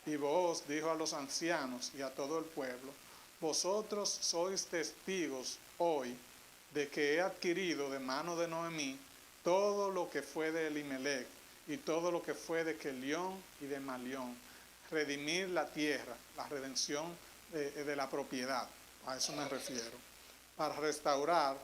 Y Booz dijo a los ancianos y a todo el pueblo, vosotros sois testigos hoy de que he adquirido de mano de Noemí todo lo que fue de Elimelech y todo lo que fue de Kelión y de Malión, redimir la tierra, la redención de la propiedad, a eso me refiero. para restaurar,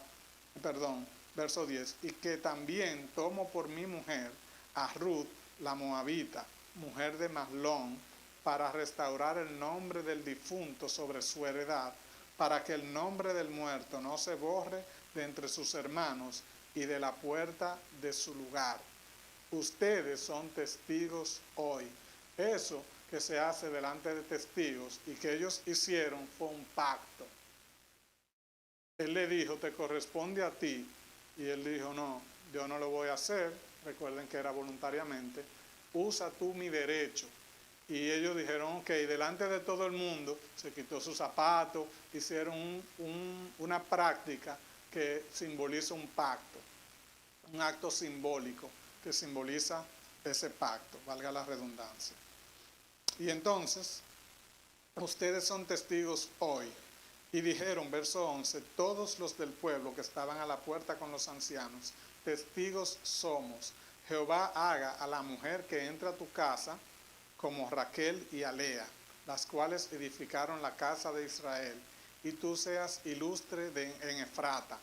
verso 10, y que también tomo por mi mujer a Ruth, la moabita, mujer de Mahlón, para restaurar el nombre del difunto sobre su heredad, para que el nombre del muerto no se borre de entre sus hermanos y de la puerta de su lugar. Ustedes son testigos hoy. Eso que se hace delante de testigos y que ellos hicieron fue un pacto. Él le dijo, te corresponde a ti. Y él dijo, no, yo no lo voy a hacer. Recuerden que era voluntariamente. Usa tú mi derecho. Y ellos dijeron, ok, delante de todo el mundo, se quitó sus zapatos, hicieron una práctica que simboliza un pacto, un acto simbólico que simboliza ese pacto, valga la redundancia. Y entonces, ustedes son testigos hoy. Y dijeron, verso 11, todos los del pueblo que estaban a la puerta con los ancianos, testigos somos. Jehová haga a la mujer que entra a tu casa como Raquel y a Lea, las cuales edificaron la casa de Israel, y tú seas ilustre en Efrata,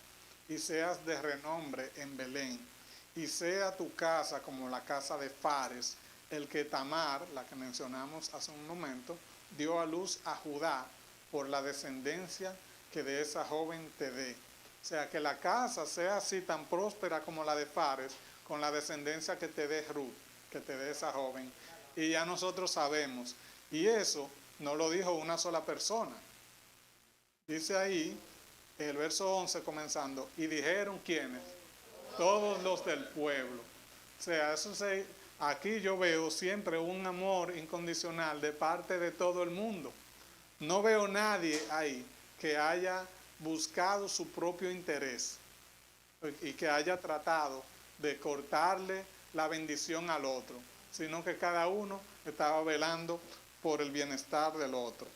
y seas de renombre en Belén, y sea tu casa como la casa de Fares, el que Tamar, la que mencionamos hace un momento, dio a luz a Judá por la descendencia que de esa joven te dé. O sea, que la casa sea así tan próspera como la de Fares, con la descendencia que te dé Ruth, que te dé esa joven. Y ya nosotros sabemos, y eso no lo dijo una sola persona. Dice ahí, el verso 11 comenzando, y dijeron ¿quiénes? Todos los del pueblo. O sea, aquí yo veo siempre un amor incondicional de parte de todo el mundo. No veo nadie ahí que haya buscado su propio interés y que haya tratado de cortarle la bendición al otro, sino que cada uno estaba velando por el bienestar del otro.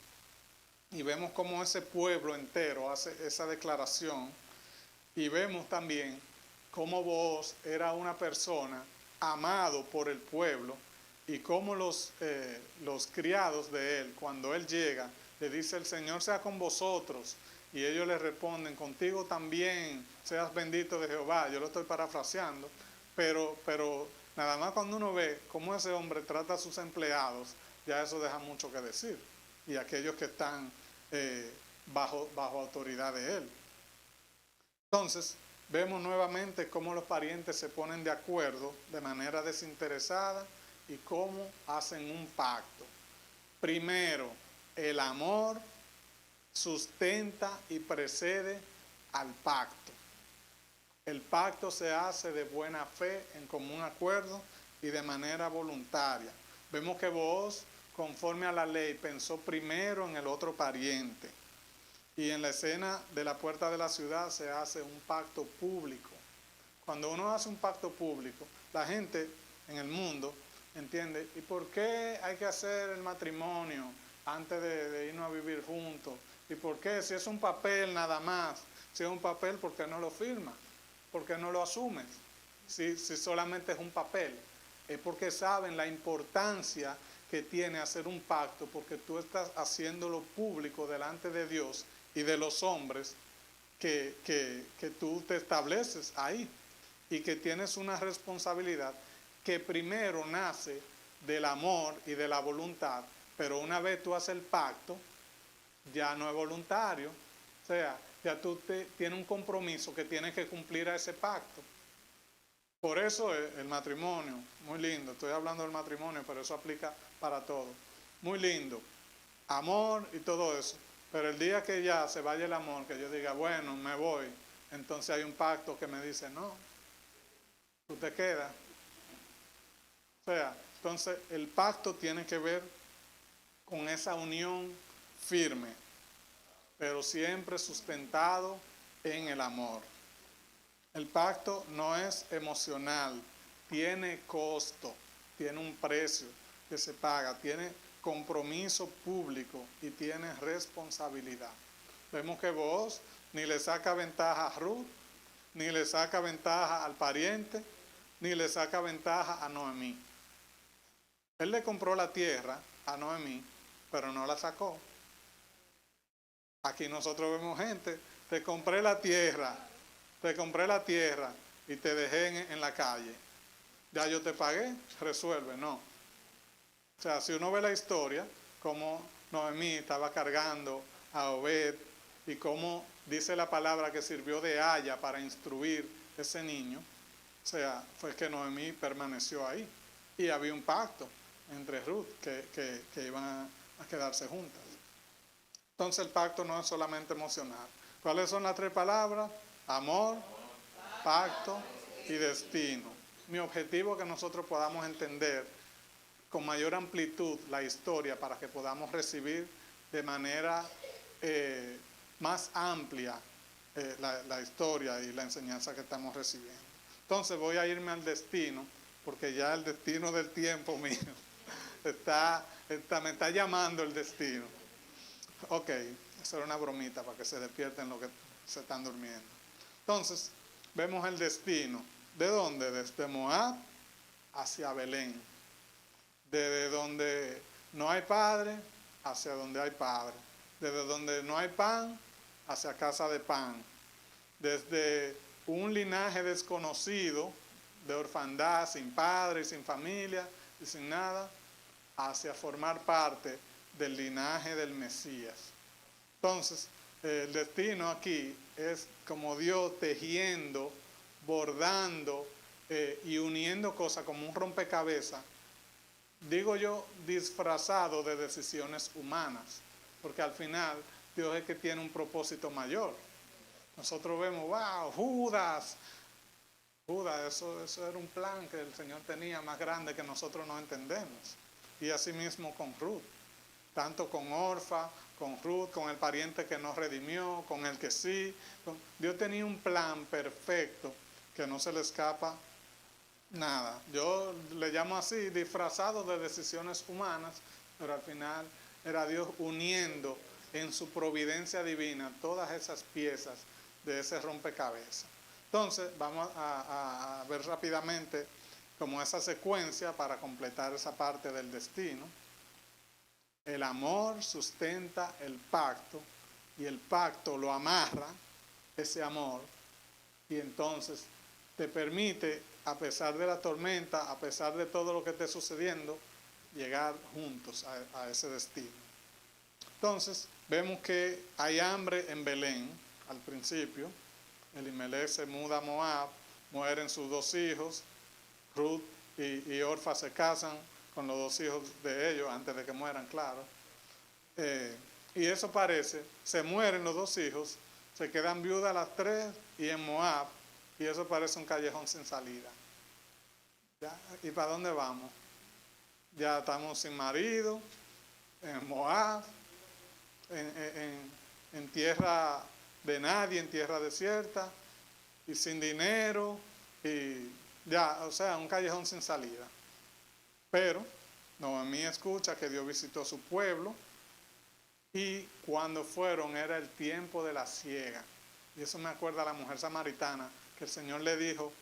Y vemos cómo ese pueblo entero hace esa declaración, y vemos también cómo Booz era una persona amado por el pueblo, y cómo los criados de él, cuando él llega, le dice el Señor sea con vosotros, y ellos le responden, contigo también seas bendito de Jehová. Yo lo estoy parafraseando, pero nada más cuando uno ve cómo ese hombre trata a sus empleados, ya eso deja mucho que decir, y aquellos que están bajo autoridad de él. Entonces, vemos nuevamente cómo los parientes se ponen de acuerdo de manera desinteresada y cómo hacen un pacto. Primero, el amor sustenta y precede al pacto. El pacto se hace de buena fe, en común acuerdo y de manera voluntaria. Vemos que Booz, conforme a la ley, pensó primero en el otro pariente. Y en la escena de la puerta de la ciudad se hace un pacto público. Cuando uno hace un pacto público, la gente en el mundo entiende, ¿y por qué hay que hacer el matrimonio antes de irnos a vivir juntos? ¿Y por qué? Si es un papel nada más, si es un papel, ¿por qué no lo firmas? ¿Por qué no lo asumes? Si solamente es un papel. Es porque saben la importancia que tiene hacer un pacto, porque tú estás haciéndolo público delante de Dios y de los hombres que tú te estableces ahí, y que tienes una responsabilidad que primero nace del amor y de la voluntad, pero una vez tú haces el pacto, ya no es voluntario, o sea, ya tú tienes un compromiso que tienes que cumplir a ese pacto. Por eso el matrimonio, muy lindo, estoy hablando del matrimonio, pero eso aplica para todo. Muy lindo, amor y todo eso, pero el día que ya se vaya el amor, que yo diga, bueno, me voy, entonces hay un pacto que me dice, no, tú te quedas. O sea, entonces el pacto tiene que ver con esa unión firme, pero siempre sustentado en el amor. El pacto no es emocional, tiene costo, tiene un precio que se paga, tiene compromiso público y tiene responsabilidad. Vemos que Booz ni le saca ventaja a Ruth, ni le saca ventaja al pariente, ni le saca ventaja a Noemí. Él le compró la tierra a Noemí, pero no la sacó. Aquí nosotros vemos gente te compré la tierra y te dejé en la calle. Ya yo te pagué, resuelve, no. O sea, si uno ve la historia, como Noemí estaba cargando a Obed y cómo dice la palabra que sirvió de haya para instruir ese niño, o sea, fue que Noemí permaneció ahí. Y había un pacto entre Ruth que iban a quedarse juntas. Entonces el pacto no es solamente emocional. ¿Cuáles son las tres palabras? Amor, pacto y destino. Mi objetivo es que nosotros podamos entender con mayor amplitud la historia para que podamos recibir de manera más amplia la historia y la enseñanza que estamos recibiendo. Entonces voy a irme al destino, porque ya el destino del tiempo mío me está llamando el destino. Ok, eso era una bromita para que se despierten los que se están durmiendo. Entonces, vemos el destino. ¿De dónde? Desde Moab hacia Belén. Desde donde no hay padre hacia donde hay padre. Desde donde no hay pan hacia casa de pan. Desde un linaje desconocido de orfandad, sin padre, sin familia y sin nada, hacia formar parte del linaje del Mesías. Entonces, el destino aquí es como Dios tejiendo, bordando y uniendo cosas como un rompecabezas, digo yo, disfrazado de decisiones humanas, porque al final Dios es que tiene un propósito mayor. Nosotros vemos, wow, Judas, eso era un plan que el Señor tenía más grande que nosotros no entendemos. Y así mismo con Ruth, tanto con Orfa, con Ruth, con el pariente que nos redimió, con el que sí. Dios tenía un plan perfecto que no se le escapa nada. Yo le llamo así, disfrazado de decisiones humanas, pero al final era Dios uniendo en su providencia divina todas esas piezas de ese rompecabezas. Entonces vamos a ver rápidamente como esa secuencia para completar esa parte del destino. El amor sustenta el pacto y el pacto lo amarra, ese amor, y entonces te permite, a pesar de la tormenta, a pesar de todo lo que esté sucediendo, llegar juntos a ese destino. Entonces vemos que hay hambre en Belén al principio. Elimelech se muda a Moab, mueren sus dos hijos, Ruth y Orfa se casan con los dos hijos de ellos, antes de que mueran, claro. Y eso parece, se mueren los dos hijos, se quedan viudas las tres y en Moab, y eso parece un callejón sin salida. ¿Ya? ¿Y para dónde vamos? Ya estamos sin marido, en Moab, en tierra de nadie, en tierra desierta, y sin dinero, y ya, o sea, un callejón sin salida. Pero Noemí escucha que Dios visitó su pueblo y cuando fueron era el tiempo de la siega. Y eso me acuerda a la mujer samaritana que el Señor le dijo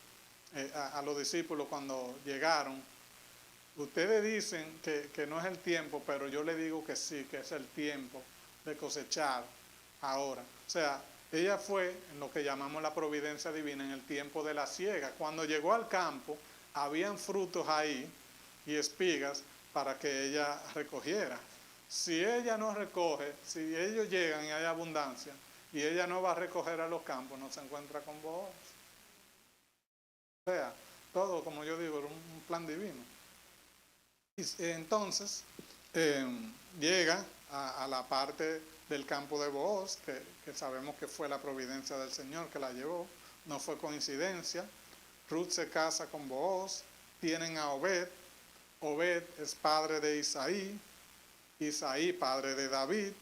a los discípulos cuando llegaron: ustedes dicen que no es el tiempo, pero yo le digo que sí, que es el tiempo de cosechar ahora. O sea, ella fue en lo que llamamos la providencia divina en el tiempo de la siega. Cuando llegó al campo, habían frutos ahí y espigas para que ella recogiera. Si ella no recoge, si ellos llegan y hay abundancia, y ella no va a recoger a los campos, no se encuentra con vos. O sea, todo, como yo digo, era un plan divino. Y entonces, llega a la parte del campo de Booz, que sabemos que fue la providencia del Señor que la llevó, no fue coincidencia. Ruth se casa con Booz, tienen a Obed, Obed es padre de Isaí, Isaí padre de David,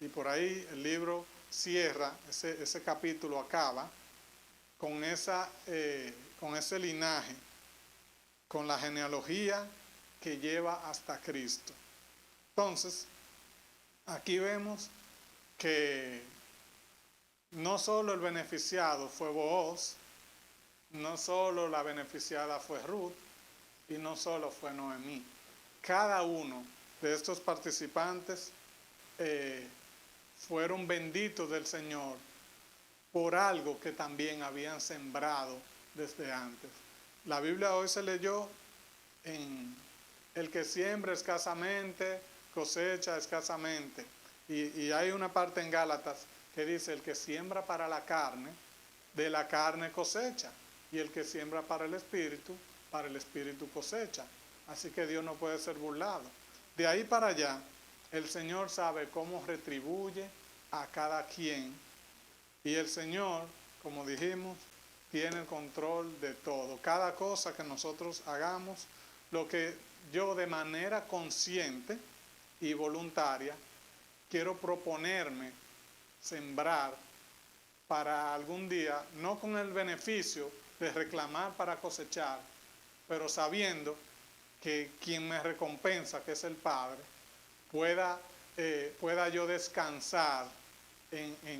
y por ahí el libro cierra, ese capítulo acaba con ese linaje, con la genealogía que lleva hasta Cristo. Entonces, aquí vemos que no solo el beneficiado fue Booz, no solo la beneficiada fue Ruth, y no solo fue Noemí. Cada uno de estos participantes fueron benditos del Señor por algo que también habían sembrado desde antes. La Biblia hoy se leyó en el que siembra escasamente, cosecha escasamente. Y hay una parte en Gálatas que dice, el que siembra para la carne, de la carne cosecha. Y el que siembra para el espíritu cosecha. Así que Dios no puede ser burlado. De ahí para allá, el Señor sabe cómo retribuye a cada quien. Y el Señor, como dijimos, tiene el control de todo. Cada cosa que nosotros hagamos, lo que yo de manera consciente y voluntaria quiero proponerme sembrar para algún día, no con el beneficio de reclamar para cosechar, pero sabiendo que quien me recompensa, que es el Padre, pueda yo descansar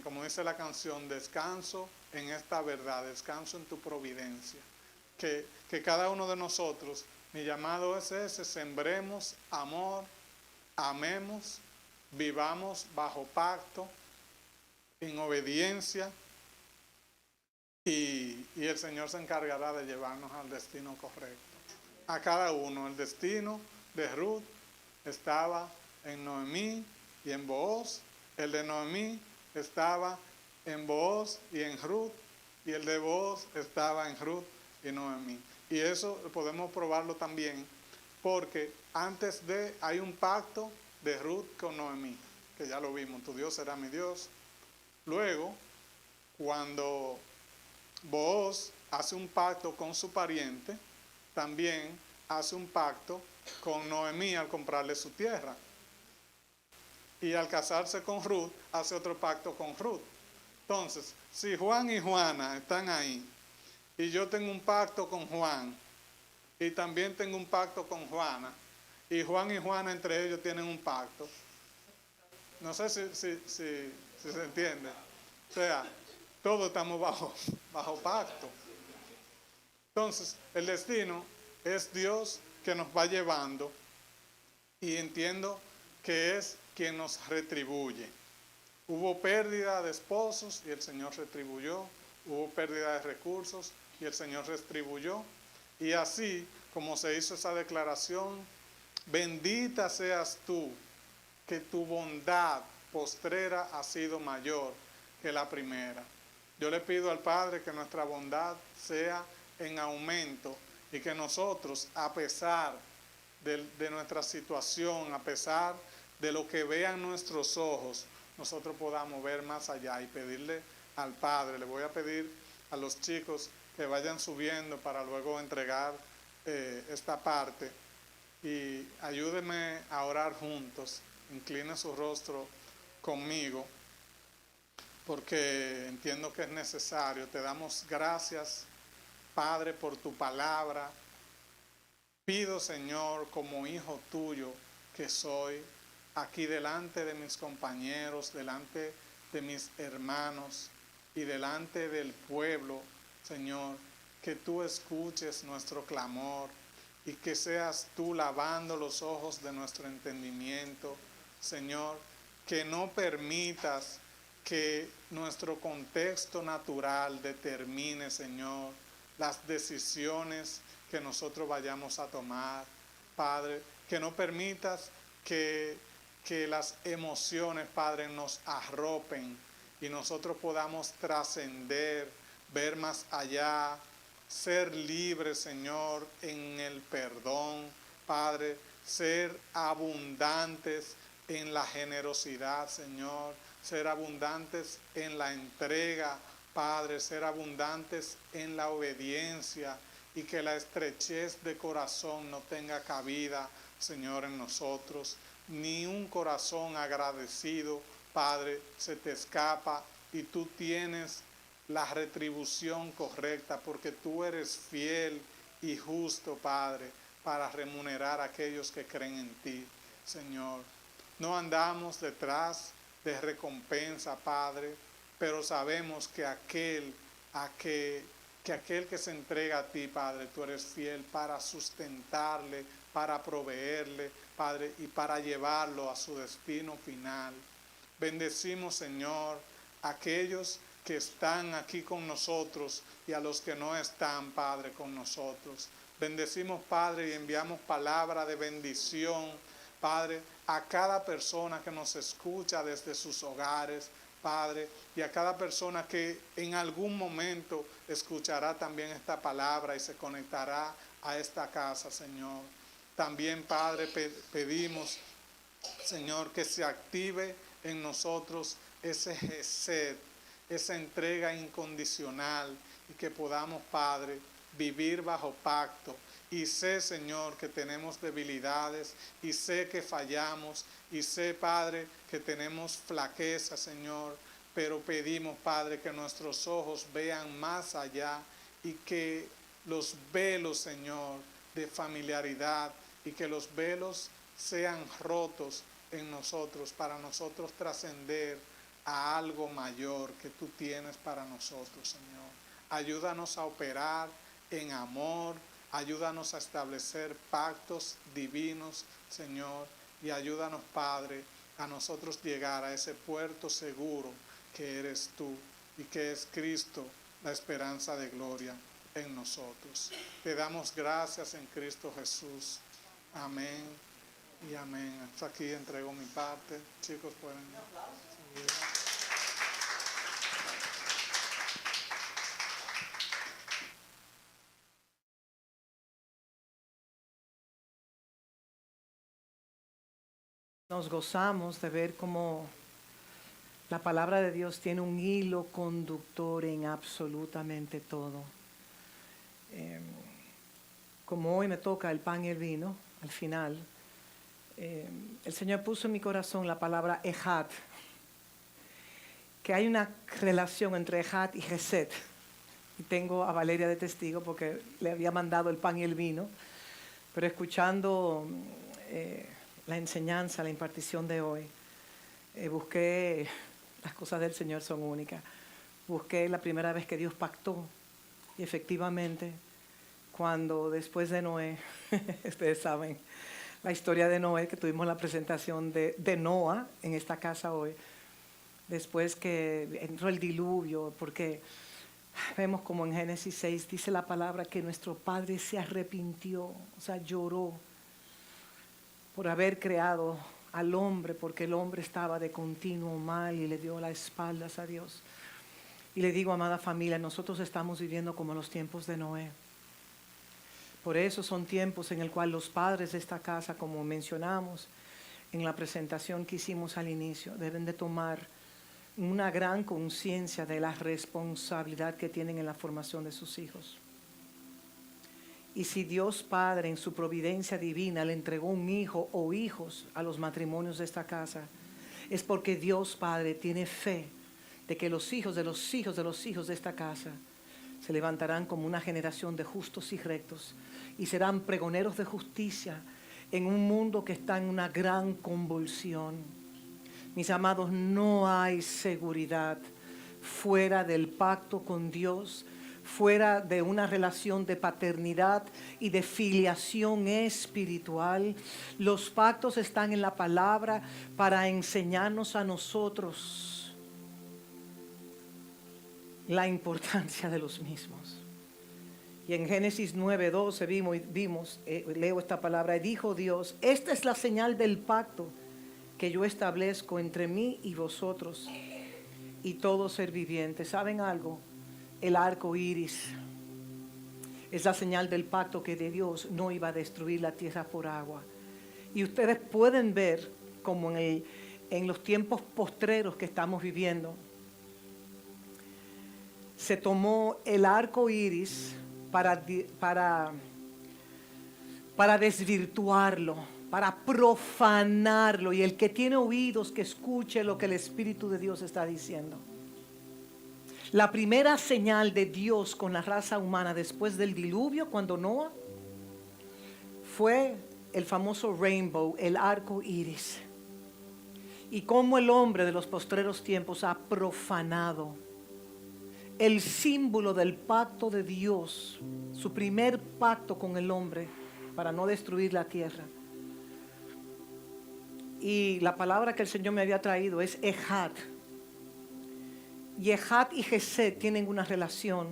como dice la canción, descanso en esta verdad, descanso en tu providencia. Que cada uno de nosotros, mi llamado es ese, sembremos amor, amemos, vivamos bajo pacto, en obediencia, y el Señor se encargará de llevarnos al destino correcto. A cada uno, el destino de Ruth estaba en Noemí y en Booz, el de Noemí estaba en Booz y en Ruth, y el de Booz estaba en Ruth y Noemí. Y eso podemos probarlo también, porque hay un pacto de Ruth con Noemí, que ya lo vimos, tu Dios será mi Dios. Luego, cuando Booz hace un pacto con su pariente, también hace un pacto con Noemí al comprarle su tierra. Y al casarse con Ruth, hace otro pacto con Ruth. Entonces, si Juan y Juana están ahí, y yo tengo un pacto con Juan, y también tengo un pacto con Juana, y Juan y Juana entre ellos tienen un pacto, no sé si se entiende. O sea, todos estamos bajo pacto. Entonces, el destino es Dios que nos va llevando, y entiendo que es quien nos retribuye. Hubo pérdida de esposos y el Señor retribuyó. Hubo pérdida de recursos y el Señor retribuyó. Y así como se hizo esa declaración, bendita seas tú, que tu bondad postrera ha sido mayor que la primera. Yo le pido al Padre que nuestra bondad sea en aumento y que nosotros, a pesar de nuestra situación, a pesar de lo que vean nuestros ojos, nosotros podamos ver más allá y pedirle al Padre. Le voy a pedir a los chicos que vayan subiendo para luego entregar esta parte, y ayúdenme a orar juntos. Incline su rostro conmigo, porque entiendo que es necesario. Te damos gracias, Padre, por tu palabra. Pido, Señor, como hijo tuyo que soy, aquí delante de mis compañeros, delante de mis hermanos y delante del pueblo, Señor, que tú escuches nuestro clamor y que seas tú lavando los ojos de nuestro entendimiento, Señor, que no permitas que nuestro contexto natural determine, Señor, las decisiones que nosotros vayamos a tomar. Padre, que no permitas que las emociones, Padre, nos arropen y nosotros podamos trascender, ver más allá, ser libres, Señor, en el perdón, Padre, ser abundantes en la generosidad, Señor, ser abundantes en la entrega, Padre, ser abundantes en la obediencia, y que la estrechez de corazón no tenga cabida, Señor, en nosotros. Ni un corazón agradecido, Padre, se te escapa, y tú tienes la retribución correcta, porque tú eres fiel y justo, Padre, para remunerar a aquellos que creen en ti, Señor. No andamos detrás de recompensa, Padre, pero sabemos que aquel que se entrega a ti, Padre, tú eres fiel para sustentarle, para proveerle, Padre, y para llevarlo a su destino final. Bendecimos, Señor, aquellos que están aquí con nosotros y a los que no están, Padre, con nosotros. Bendecimos, Padre, y enviamos palabra de bendición, Padre, a cada persona que nos escucha desde sus hogares, Padre, y a cada persona que en algún momento escuchará también esta palabra y se conectará a esta casa, Señor. También, Padre, pedimos, Señor, que se active en nosotros ese gesed, esa entrega incondicional, y que podamos, Padre, vivir bajo pacto. Y sé, Señor, que tenemos debilidades, y sé que fallamos, y sé, Padre, que tenemos flaqueza, Señor, pero pedimos, Padre, que nuestros ojos vean más allá, y que los velos, Señor, de familiaridad, y que los velos sean rotos en nosotros, para nosotros trascender a algo mayor que tú tienes para nosotros, Señor. Ayúdanos a operar en amor, ayúdanos a establecer pactos divinos, Señor, y ayúdanos, Padre, a nosotros llegar a ese puerto seguro que eres tú y que es Cristo, la esperanza de gloria en nosotros. Te damos gracias en Cristo Jesús. Amén y amén. Hasta aquí entrego mi parte. Chicos, pueden seguir. Nos gozamos de ver cómo la palabra de Dios tiene un hilo conductor en absolutamente todo. Como hoy me toca el pan y el vino, al final, el Señor puso en mi corazón la palabra Ejad, que hay una relación entre Ejad y Gesed. Y tengo a Valeria de testigo porque le había mandado el pan y el vino, pero escuchando la enseñanza, la impartición de hoy, busqué, las cosas del Señor son únicas, busqué la primera vez que Dios pactó, y efectivamente, cuando después de Noé, ustedes saben la historia de Noé, que tuvimos la presentación de Noa en esta casa hoy, después que entró el diluvio, porque vemos como en Génesis 6 dice la palabra que nuestro Padre se arrepintió, o sea, lloró por haber creado al hombre, porque el hombre estaba de continuo mal y le dio las espaldas a Dios. Y le digo, amada familia, nosotros estamos viviendo como los tiempos de Noé. Por eso son tiempos en el cual los padres de esta casa, como mencionamos en la presentación que hicimos al inicio, deben de tomar una gran conciencia de la responsabilidad que tienen en la formación de sus hijos. Y si Dios Padre en su providencia divina le entregó un hijo o hijos a los matrimonios de esta casa, es porque Dios Padre tiene fe de que los hijos de los hijos de los hijos de esta casa se levantarán como una generación de justos y rectos y serán pregoneros de justicia en un mundo que está en una gran convulsión. Mis amados, no hay seguridad fuera del pacto con Dios, fuera de una relación de paternidad y de filiación espiritual. Los pactos están en la palabra para enseñarnos a nosotros la importancia de los mismos. Y en Génesis 9:12 vimos, leo esta palabra, y dijo Dios, esta es la señal del pacto que yo establezco entre mí y vosotros y todo ser viviente. ¿Saben algo? El arco iris es la señal del pacto que de Dios no iba a destruir la tierra por agua. Y ustedes pueden ver como en los tiempos postreros que estamos viviendo, se tomó el arco iris para desvirtuarlo, para profanarlo. Y el que tiene oídos que escuche lo que el Espíritu de Dios está diciendo. La primera señal de Dios con la raza humana después del diluvio, cuando Noah, fue el famoso rainbow, el arco iris. Y cómo el hombre de los postreros tiempos ha profanado el símbolo del pacto de Dios, su primer pacto con el hombre para no destruir la tierra. Y la palabra que el Señor me había traído es Ejad. Y Ejad y Gesed tienen una relación.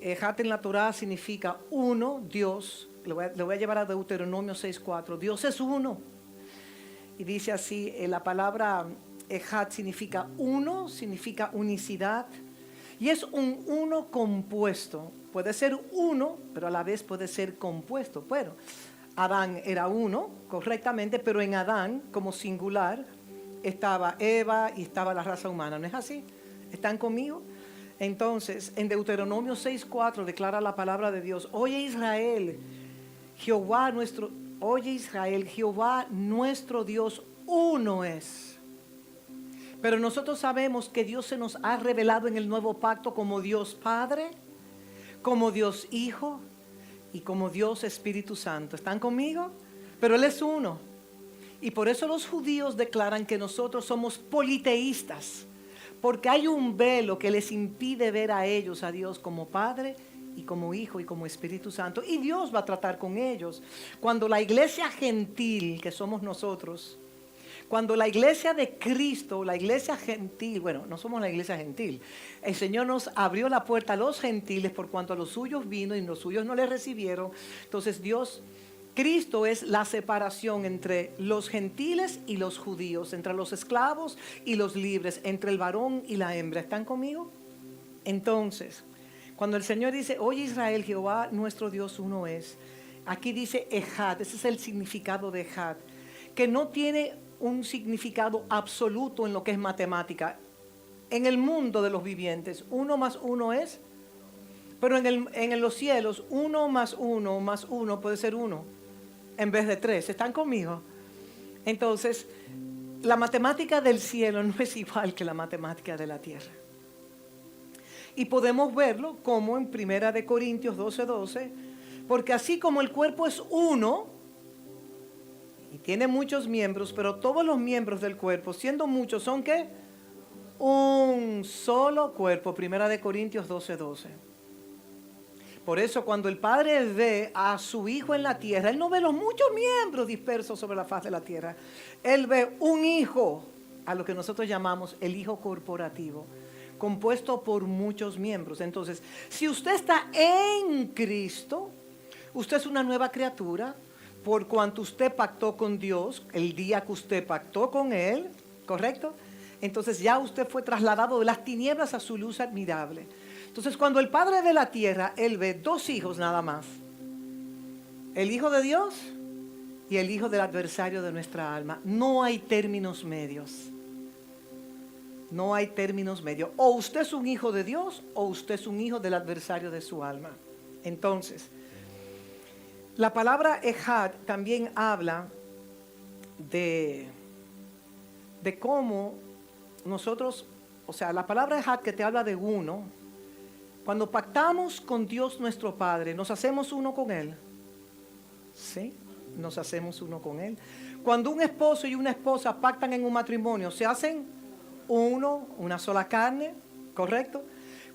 Ejad en la Torá significa uno, Dios. Le voy a llevar a Deuteronomio 6:4. Dios es uno. Y dice así, la palabra Ejad significa uno, significa unicidad. Y es un uno compuesto. Puede ser uno, pero a la vez puede ser compuesto. Bueno, Adán era uno, correctamente, pero en Adán, como singular, estaba Eva y estaba la raza humana. ¿No es así? ¿Están conmigo? Entonces, en Deuteronomio 6:4 declara la palabra de Dios: oye Israel, Jehová nuestro Dios uno es. Pero nosotros sabemos que Dios se nos ha revelado en el nuevo pacto como Dios Padre, como Dios Hijo y como Dios Espíritu Santo. ¿Están conmigo? Pero Él es uno. Y por eso los judíos declaran que nosotros somos politeístas, porque hay un velo que les impide ver a ellos, a Dios como Padre y como Hijo y como Espíritu Santo. Y Dios va a tratar con ellos. Cuando la iglesia gentil, que somos nosotros, cuando la iglesia de Cristo, la iglesia gentil, bueno, no somos la iglesia gentil, el Señor nos abrió la puerta a los gentiles por cuanto a los suyos vino y los suyos no le recibieron. Entonces Cristo es la separación entre los gentiles y los judíos, entre los esclavos y los libres, entre el varón y la hembra. ¿Están conmigo? Entonces, cuando el Señor dice, oye Israel, Jehová nuestro Dios uno es, aquí dice Ejad, ese es el significado de Ejad, que no tiene un significado absoluto en lo que es matemática. En el mundo de los vivientes, 1 más 1 es, pero en los cielos, 1 más 1 más 1 puede ser 1 en vez de 3. ¿Están conmigo? Entonces, la matemática del cielo no es igual que la matemática de la tierra. Y podemos verlo como en 1 Corintios 12:12, porque así como el cuerpo es uno, y tiene muchos miembros, pero todos los miembros del cuerpo, siendo muchos, ¿son qué? Un solo cuerpo. 1 Corintios 12:12. Por eso cuando el Padre ve a su Hijo en la tierra, Él no ve los muchos miembros dispersos sobre la faz de la tierra. Él ve un Hijo, a lo que nosotros llamamos el Hijo corporativo, compuesto por muchos miembros. Entonces, si usted está en Cristo, usted es una nueva criatura. Por cuanto usted pactó con Dios, el día que usted pactó con Él, ¿correcto? Entonces ya usted fue trasladado de las tinieblas a su luz admirable. Entonces cuando el Padre ve la tierra, Él ve dos hijos nada más. El Hijo de Dios y el Hijo del adversario de nuestra alma. No hay términos medios. No hay términos medios. O usted es un hijo de Dios o usted es un hijo del adversario de su alma. Entonces, la palabra Ejad también habla de cómo nosotros, o sea, la palabra Ejad que te habla de uno, cuando pactamos con Dios nuestro Padre, ¿nos hacemos uno con Él? Sí, nos hacemos uno con Él. Cuando un esposo y una esposa pactan en un matrimonio, ¿se hacen uno, una sola carne? ¿Correcto?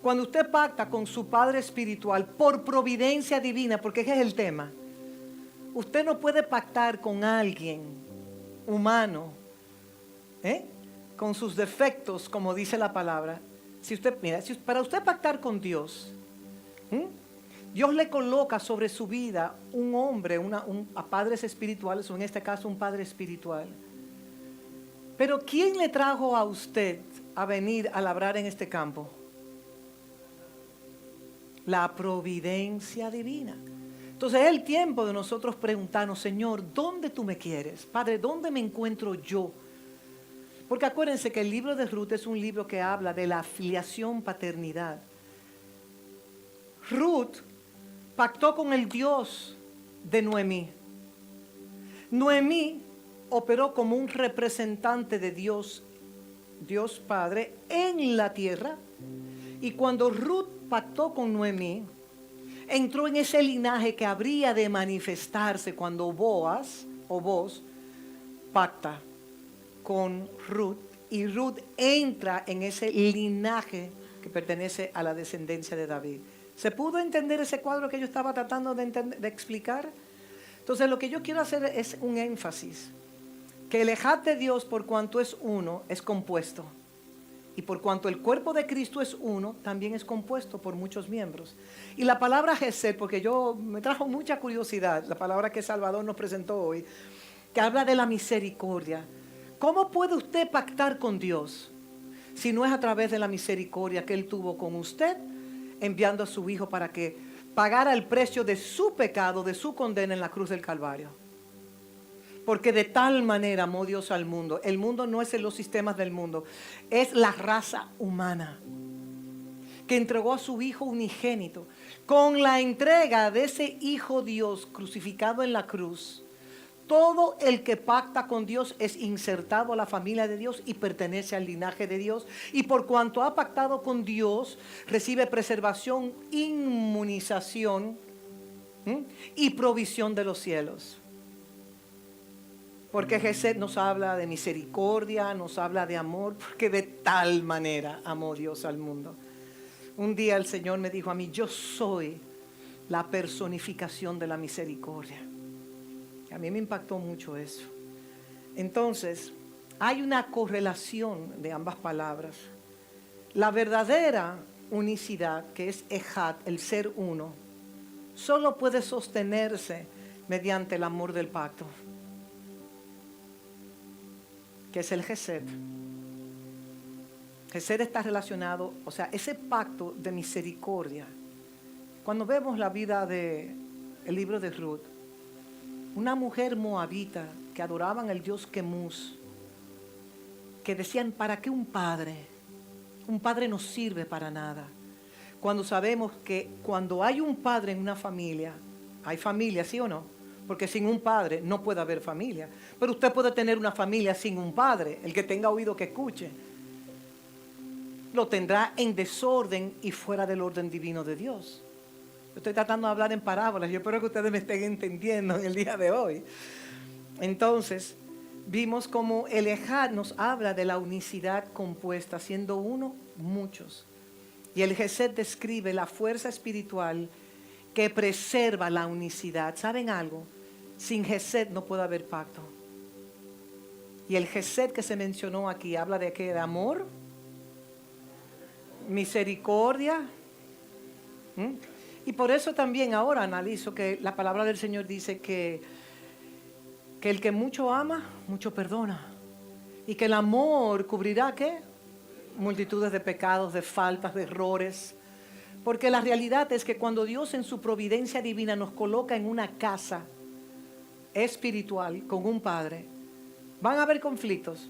Cuando usted pacta con su Padre espiritual por providencia divina, porque ese es el tema. Usted no puede pactar con alguien humano, con sus defectos, como dice la palabra. Para usted pactar con Dios, Dios le coloca sobre su vida un hombre, a padres espirituales, o en este caso un padre espiritual. Pero ¿quién le trajo a usted a venir a labrar en este campo? La providencia divina. Entonces es el tiempo de nosotros preguntarnos, Señor, ¿dónde tú me quieres? Padre, ¿dónde me encuentro yo? Porque acuérdense que el libro de Ruth es un libro que habla de la filiación paternidad. Ruth pactó con el Dios de Noemí. Noemí operó como un representante de Dios, Dios Padre, en la tierra. Y cuando Ruth pactó con Noemí, entró en ese linaje que habría de manifestarse cuando Boaz pacta con Ruth, y Ruth entra en ese linaje que pertenece a la descendencia de David. ¿Se pudo entender ese cuadro que yo estaba tratando de explicar? Entonces lo que yo quiero hacer es un énfasis, que el Ejad de Dios, por cuanto es uno, es compuesto. Y por cuanto el cuerpo de Cristo es uno, también es compuesto por muchos miembros. Y la palabra Gesed, porque me trajo mucha curiosidad, la palabra que Salvador nos presentó hoy, que habla de la misericordia. ¿Cómo puede usted pactar con Dios si no es a través de la misericordia que Él tuvo con usted, enviando a su Hijo para que pagara el precio de su pecado, de su condena en la cruz del Calvario? Porque de tal manera amó Dios al mundo. El mundo no es en los sistemas del mundo, es la raza humana, que entregó a su Hijo unigénito. Con la entrega de ese Hijo Dios crucificado en la cruz, todo el que pacta con Dios es insertado a la familia de Dios y pertenece al linaje de Dios. Y por cuanto ha pactado con Dios, recibe preservación, inmunización y provisión de los cielos. Porque Gesed nos habla de misericordia, nos habla de amor, porque de tal manera amó Dios al mundo. Un día el Señor me dijo a mí, yo soy la personificación de la misericordia. A mí me impactó mucho eso. Entonces, hay una correlación de ambas palabras. La verdadera unicidad, que es Ejad, el ser uno, solo puede sostenerse mediante el amor del pacto, que es el Gesed. Gesed está relacionado, o sea, ese pacto de misericordia. Cuando vemos la vida del libro de Ruth, una mujer moabita que adoraban al dios Quemús, que decían, ¿para qué un padre? Un padre no sirve para nada. Cuando sabemos que cuando hay un padre en una familia, hay familia, ¿sí o no? Porque sin un padre no puede haber familia. Pero usted puede tener una familia sin un padre. El que tenga oído que escuche. Lo tendrá en desorden y fuera del orden divino de Dios. Estoy tratando de hablar en parábolas. Yo espero que ustedes me estén entendiendo en el día de hoy. Entonces, vimos como el Ejad nos habla de la unicidad compuesta, siendo uno, muchos. Y el Gesed describe la fuerza espiritual que preserva la unicidad. ¿Saben algo? Sin Gesed no puede haber pacto. Y el Gesed que se mencionó aquí habla de qué, de amor, misericordia. Y por eso también ahora analizo que la palabra del Señor dice que el que mucho ama, mucho perdona. Y que el amor cubrirá ¿qué? Multitudes de pecados, de faltas, de errores. Porque la realidad es que cuando Dios en su providencia divina nos coloca en una casa espiritual con un Padre, van a haber conflictos,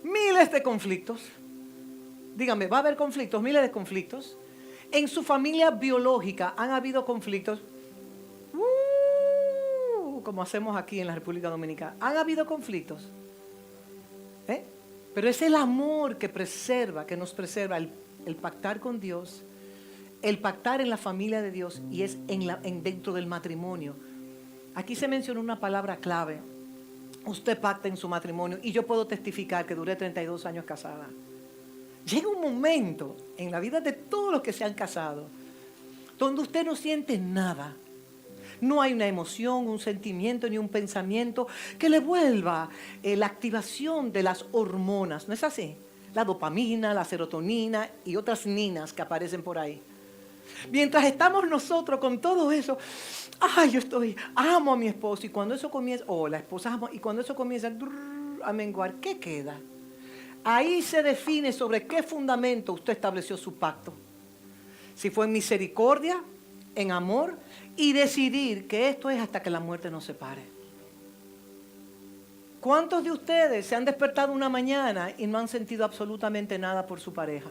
miles de conflictos. Dígame, ¿va a haber conflictos? Miles de conflictos. En su familia biológica han habido conflictos, como hacemos aquí en la República Dominicana. Han habido conflictos. Pero es el amor que preserva, que nos preserva el pactar con Dios, el pactar en la familia de Dios y es dentro del matrimonio. Aquí se menciona una palabra clave. Usted pacta en su matrimonio y yo puedo testificar que duré 32 años casada. Llega un momento en la vida de todos los que se han casado donde usted no siente nada. No hay una emoción, un sentimiento ni un pensamiento que le vuelva la activación de las hormonas. ¿No es así? La dopamina, la serotonina y otras ninas que aparecen por ahí. Mientras estamos nosotros con todo eso, amo a mi esposo. Y cuando eso comienza, la esposa ama, y cuando eso comienza a menguar, ¿qué queda? Ahí se define sobre qué fundamento usted estableció su pacto. Si fue en misericordia, en amor, y decidir que esto es hasta que la muerte nos separe. ¿Cuántos de ustedes se han despertado una mañana y no han sentido absolutamente nada por su pareja?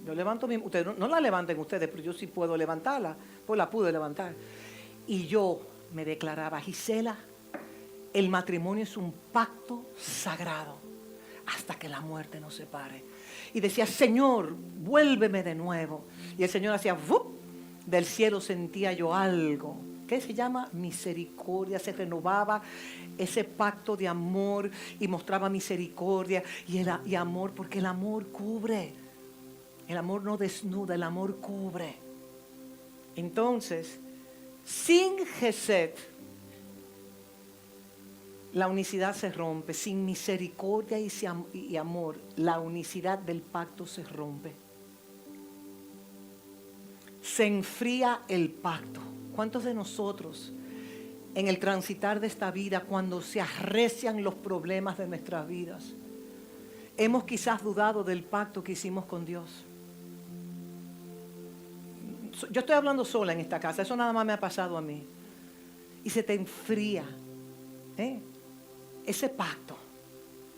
Yo levanto ustedes no la levanten ustedes, pero yo sí puedo levantarla, pues la pude levantar. Y yo me declaraba, Gisela, el matrimonio es un pacto sagrado hasta que la muerte nos separe. Y decía, Señor, vuélveme de nuevo. Y el Señor hacía, ¡fup! Del cielo sentía yo algo, que se llama misericordia, se renovaba ese pacto de amor y mostraba misericordia y amor, porque el amor cubre. El amor no desnuda, el amor cubre. Entonces, sin Gesed, la unicidad se rompe. Sin misericordia y amor, la unicidad del pacto se rompe. Se enfría el pacto. ¿Cuántos de nosotros en el transitar de esta vida, cuando se arrecian los problemas de nuestras vidas, hemos quizás dudado del pacto que hicimos con Dios? Yo estoy hablando sola en esta casa, eso nada más me ha pasado a mí. Y se te enfría ese pacto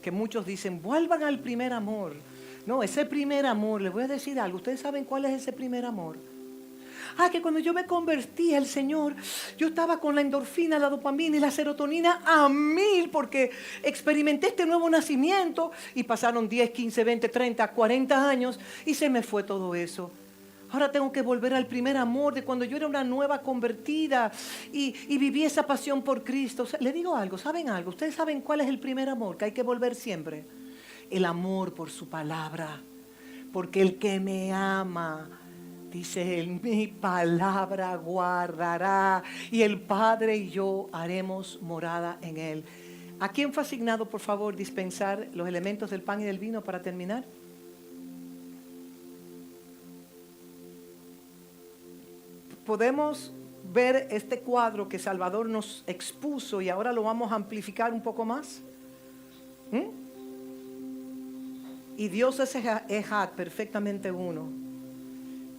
que muchos dicen, vuelvan al primer amor. No, ese primer amor, les voy a decir algo, ¿ustedes saben cuál es ese primer amor? Que cuando yo me convertí al Señor, yo estaba con la endorfina, la dopamina y la serotonina a 1000 porque experimenté este nuevo nacimiento y pasaron 10, 15, 20, 30, 40 años y se me fue todo eso. Ahora tengo que volver al primer amor de cuando yo era una nueva convertida y viví esa pasión por Cristo. O sea, le digo algo, ¿saben algo? ¿Ustedes saben cuál es el primer amor que hay que volver siempre? El amor por su palabra. Porque el que me ama, dice él, mi palabra guardará y el Padre y yo haremos morada en él. ¿A quién fue asignado, por favor, dispensar los elementos del pan y del vino para terminar? Podemos ver este cuadro que Salvador nos expuso y ahora lo vamos a amplificar un poco más. Y Dios es Ejad, perfectamente uno.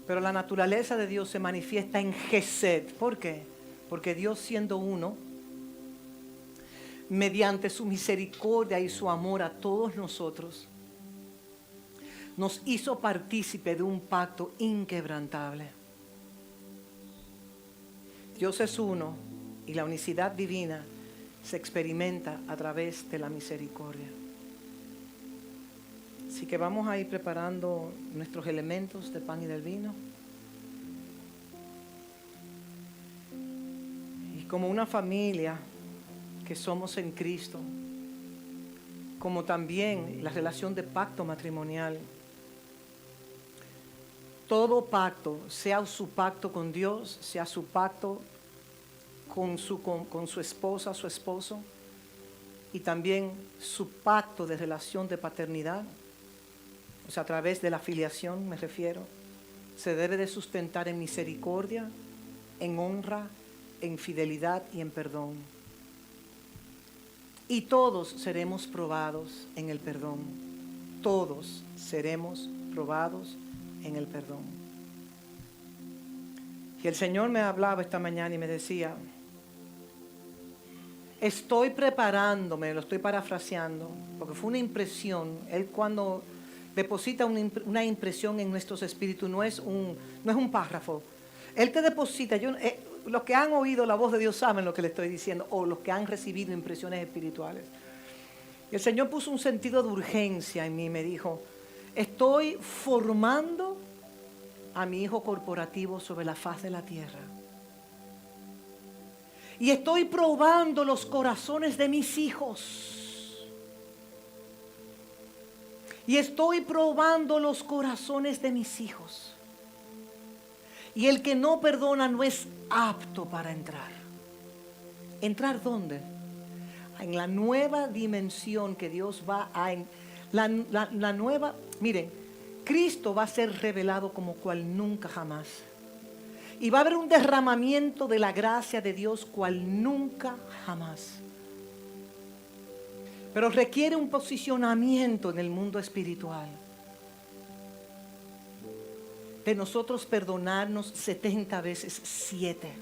Pero la naturaleza de Dios se manifiesta en Gesed. ¿Por qué? Porque Dios, siendo uno, mediante su misericordia y su amor a todos nosotros, nos hizo partícipe de un pacto inquebrantable. Dios es uno y la unicidad divina se experimenta a través de la misericordia. Así que vamos a ir preparando nuestros elementos de pan y del vino. Y como una familia que somos en Cristo, como también la relación de pacto matrimonial, todo pacto, sea su pacto con Dios, sea su pacto con su esposa, su esposo, y también su pacto de relación de paternidad, o sea, a través de la filiación me refiero, se debe de sustentar en misericordia, en honra, en fidelidad y en perdón. Y todos seremos probados en el perdón. Todos seremos probados en el perdón. Y el Señor me hablaba esta mañana y me decía, estoy preparándome, lo estoy parafraseando, porque fue una impresión. Él cuando deposita una impresión en nuestros espíritus, no es un párrafo. Él te deposita, los que han oído la voz de Dios saben lo que le estoy diciendo, o los que han recibido impresiones espirituales. Y el Señor puso un sentido de urgencia en mí y me dijo, estoy formando a mi hijo corporativo sobre la faz de la tierra. Y estoy probando los corazones de mis hijos. Y estoy probando los corazones de mis hijos. Y el que no perdona no es apto para entrar. ¿Entrar dónde? En la nueva dimensión que Dios va a... La nueva... Miren, Cristo va a ser revelado como cual nunca jamás. Y va a haber un derramamiento de la gracia de Dios cual nunca jamás. Pero requiere un posicionamiento en el mundo espiritual. De nosotros perdonarnos 70 veces 7.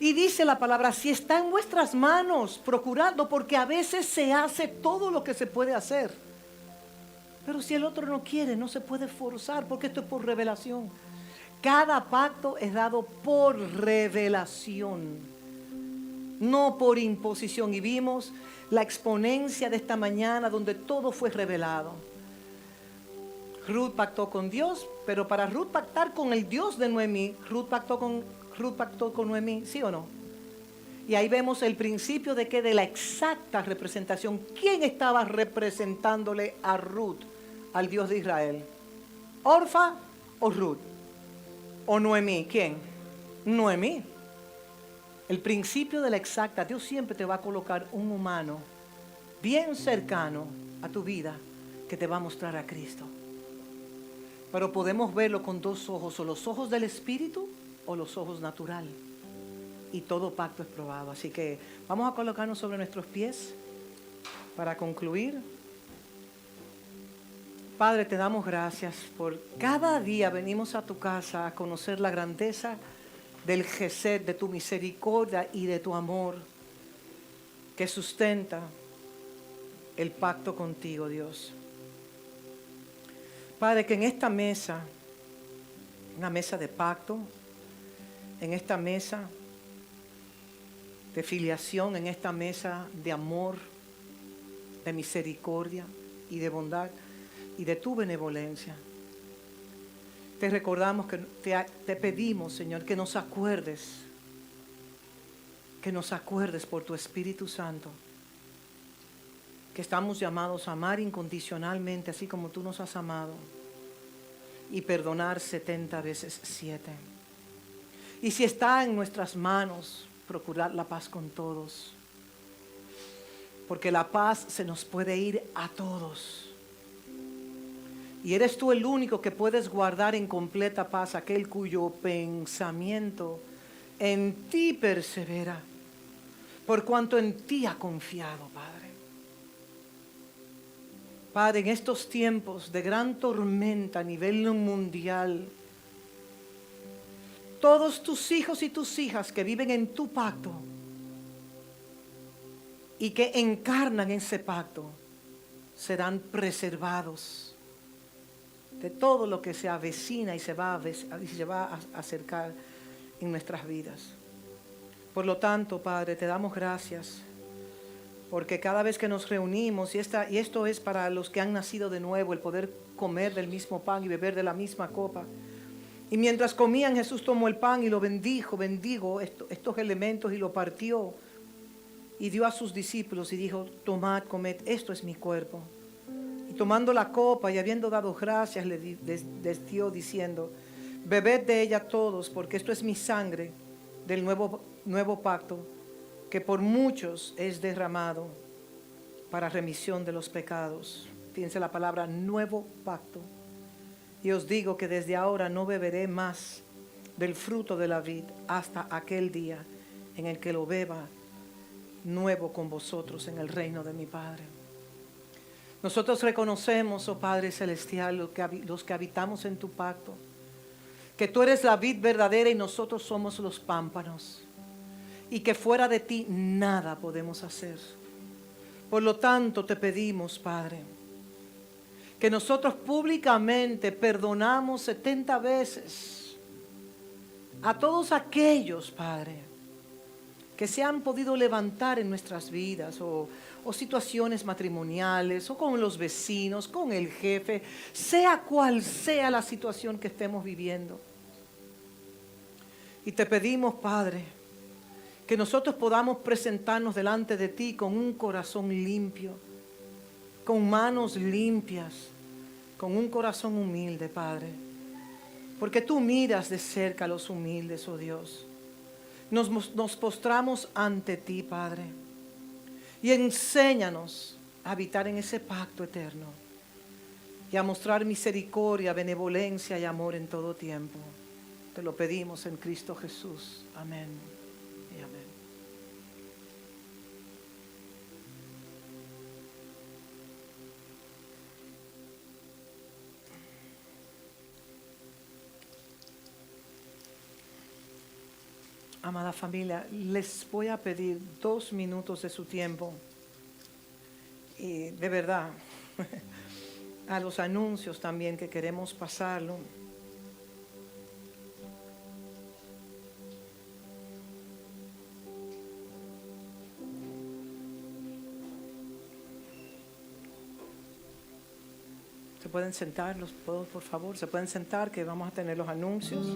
Y dice la palabra, si está en vuestras manos, procuradlo, porque a veces se hace todo lo que se puede hacer. Pero si el otro no quiere, no se puede forzar, porque esto es por revelación. Cada pacto es dado por revelación, no por imposición. Y vimos la exponencia de esta mañana donde todo fue revelado. Ruth pactó con Dios, pero para Ruth pactar con el Dios de Noemí, Ruth pactó con Noemí, ¿sí o no? Y ahí vemos el principio de que de la exacta representación. ¿Quién estaba representándole a Ruth, al Dios de Israel? ¿Orfa o Ruth? ¿O Noemí? ¿Quién? Noemí. El principio de la exacta, Dios siempre te va a colocar un humano bien cercano a tu vida que te va a mostrar a Cristo. Pero podemos verlo con dos ojos, o los ojos del Espíritu o los ojos naturales. Y todo pacto es probado. Así que vamos a colocarnos sobre nuestros pies para concluir. Padre, te damos gracias por cada día venimos a tu casa a conocer la grandeza del Gesed, de tu misericordia y de tu amor que sustenta el pacto contigo, Dios. Padre, que en esta mesa, una mesa de pacto, en esta mesa de filiación, en esta mesa de amor, de misericordia y de bondad y de tu benevolencia, te recordamos que te pedimos, Señor, que nos acuerdes por tu Espíritu Santo, que estamos llamados a amar incondicionalmente, así como tú nos has amado, y perdonar 70 veces 7. Y si está en nuestras manos, procurar la paz con todos, porque la paz se nos puede ir a todos. Y eres tú el único que puedes guardar en completa paz aquel cuyo pensamiento en ti persevera, por cuanto en ti ha confiado, Padre. Padre, en estos tiempos de gran tormenta a nivel mundial, todos tus hijos y tus hijas que viven en tu pacto y que encarnan ese pacto serán preservados de todo lo que se avecina y se va a acercar en nuestras vidas. Por lo tanto, Padre, te damos gracias, porque cada vez que nos reunimos, y esto es para los que han nacido de nuevo, el poder comer del mismo pan y beber de la misma copa. Y mientras comían, Jesús tomó el pan y lo bendijo estos elementos y lo partió y dio a sus discípulos y dijo: tomad, comed, esto es mi cuerpo. Y tomando la copa y habiendo dado gracias, les dio diciendo: bebed de ella todos, porque esto es mi sangre del nuevo pacto, que por muchos es derramado para remisión de los pecados. Fíjense la palabra nuevo pacto. Y os digo que desde ahora no beberé más del fruto de la vid hasta aquel día en el que lo beba nuevo con vosotros en el reino de mi Padre. Nosotros reconocemos, oh Padre Celestial, los que habitamos en tu pacto, que tú eres la vid verdadera y nosotros somos los pámpanos, y que fuera de ti nada podemos hacer. Por lo tanto, te pedimos, Padre, que nosotros públicamente perdonamos 70 veces a todos aquellos, Padre, que se han podido levantar en nuestras vidas, o situaciones matrimoniales, o con los vecinos, con el jefe, sea cual sea la situación que estemos viviendo. Y te pedimos, Padre, que nosotros podamos presentarnos delante de ti con un corazón limpio, con manos limpias, con un corazón humilde, Padre. Porque tú miras de cerca a los humildes, oh Dios. Nos postramos ante ti, Padre. Y enséñanos a habitar en ese pacto eterno y a mostrar misericordia, benevolencia y amor en todo tiempo. Te lo pedimos en Cristo Jesús. Amén y amén. Amada familia, les voy a pedir 2 minutos de su tiempo y de verdad a los anuncios también que queremos pasarlo. ¿Se pueden sentar, por favor? ¿Se pueden sentar que vamos a tener los anuncios?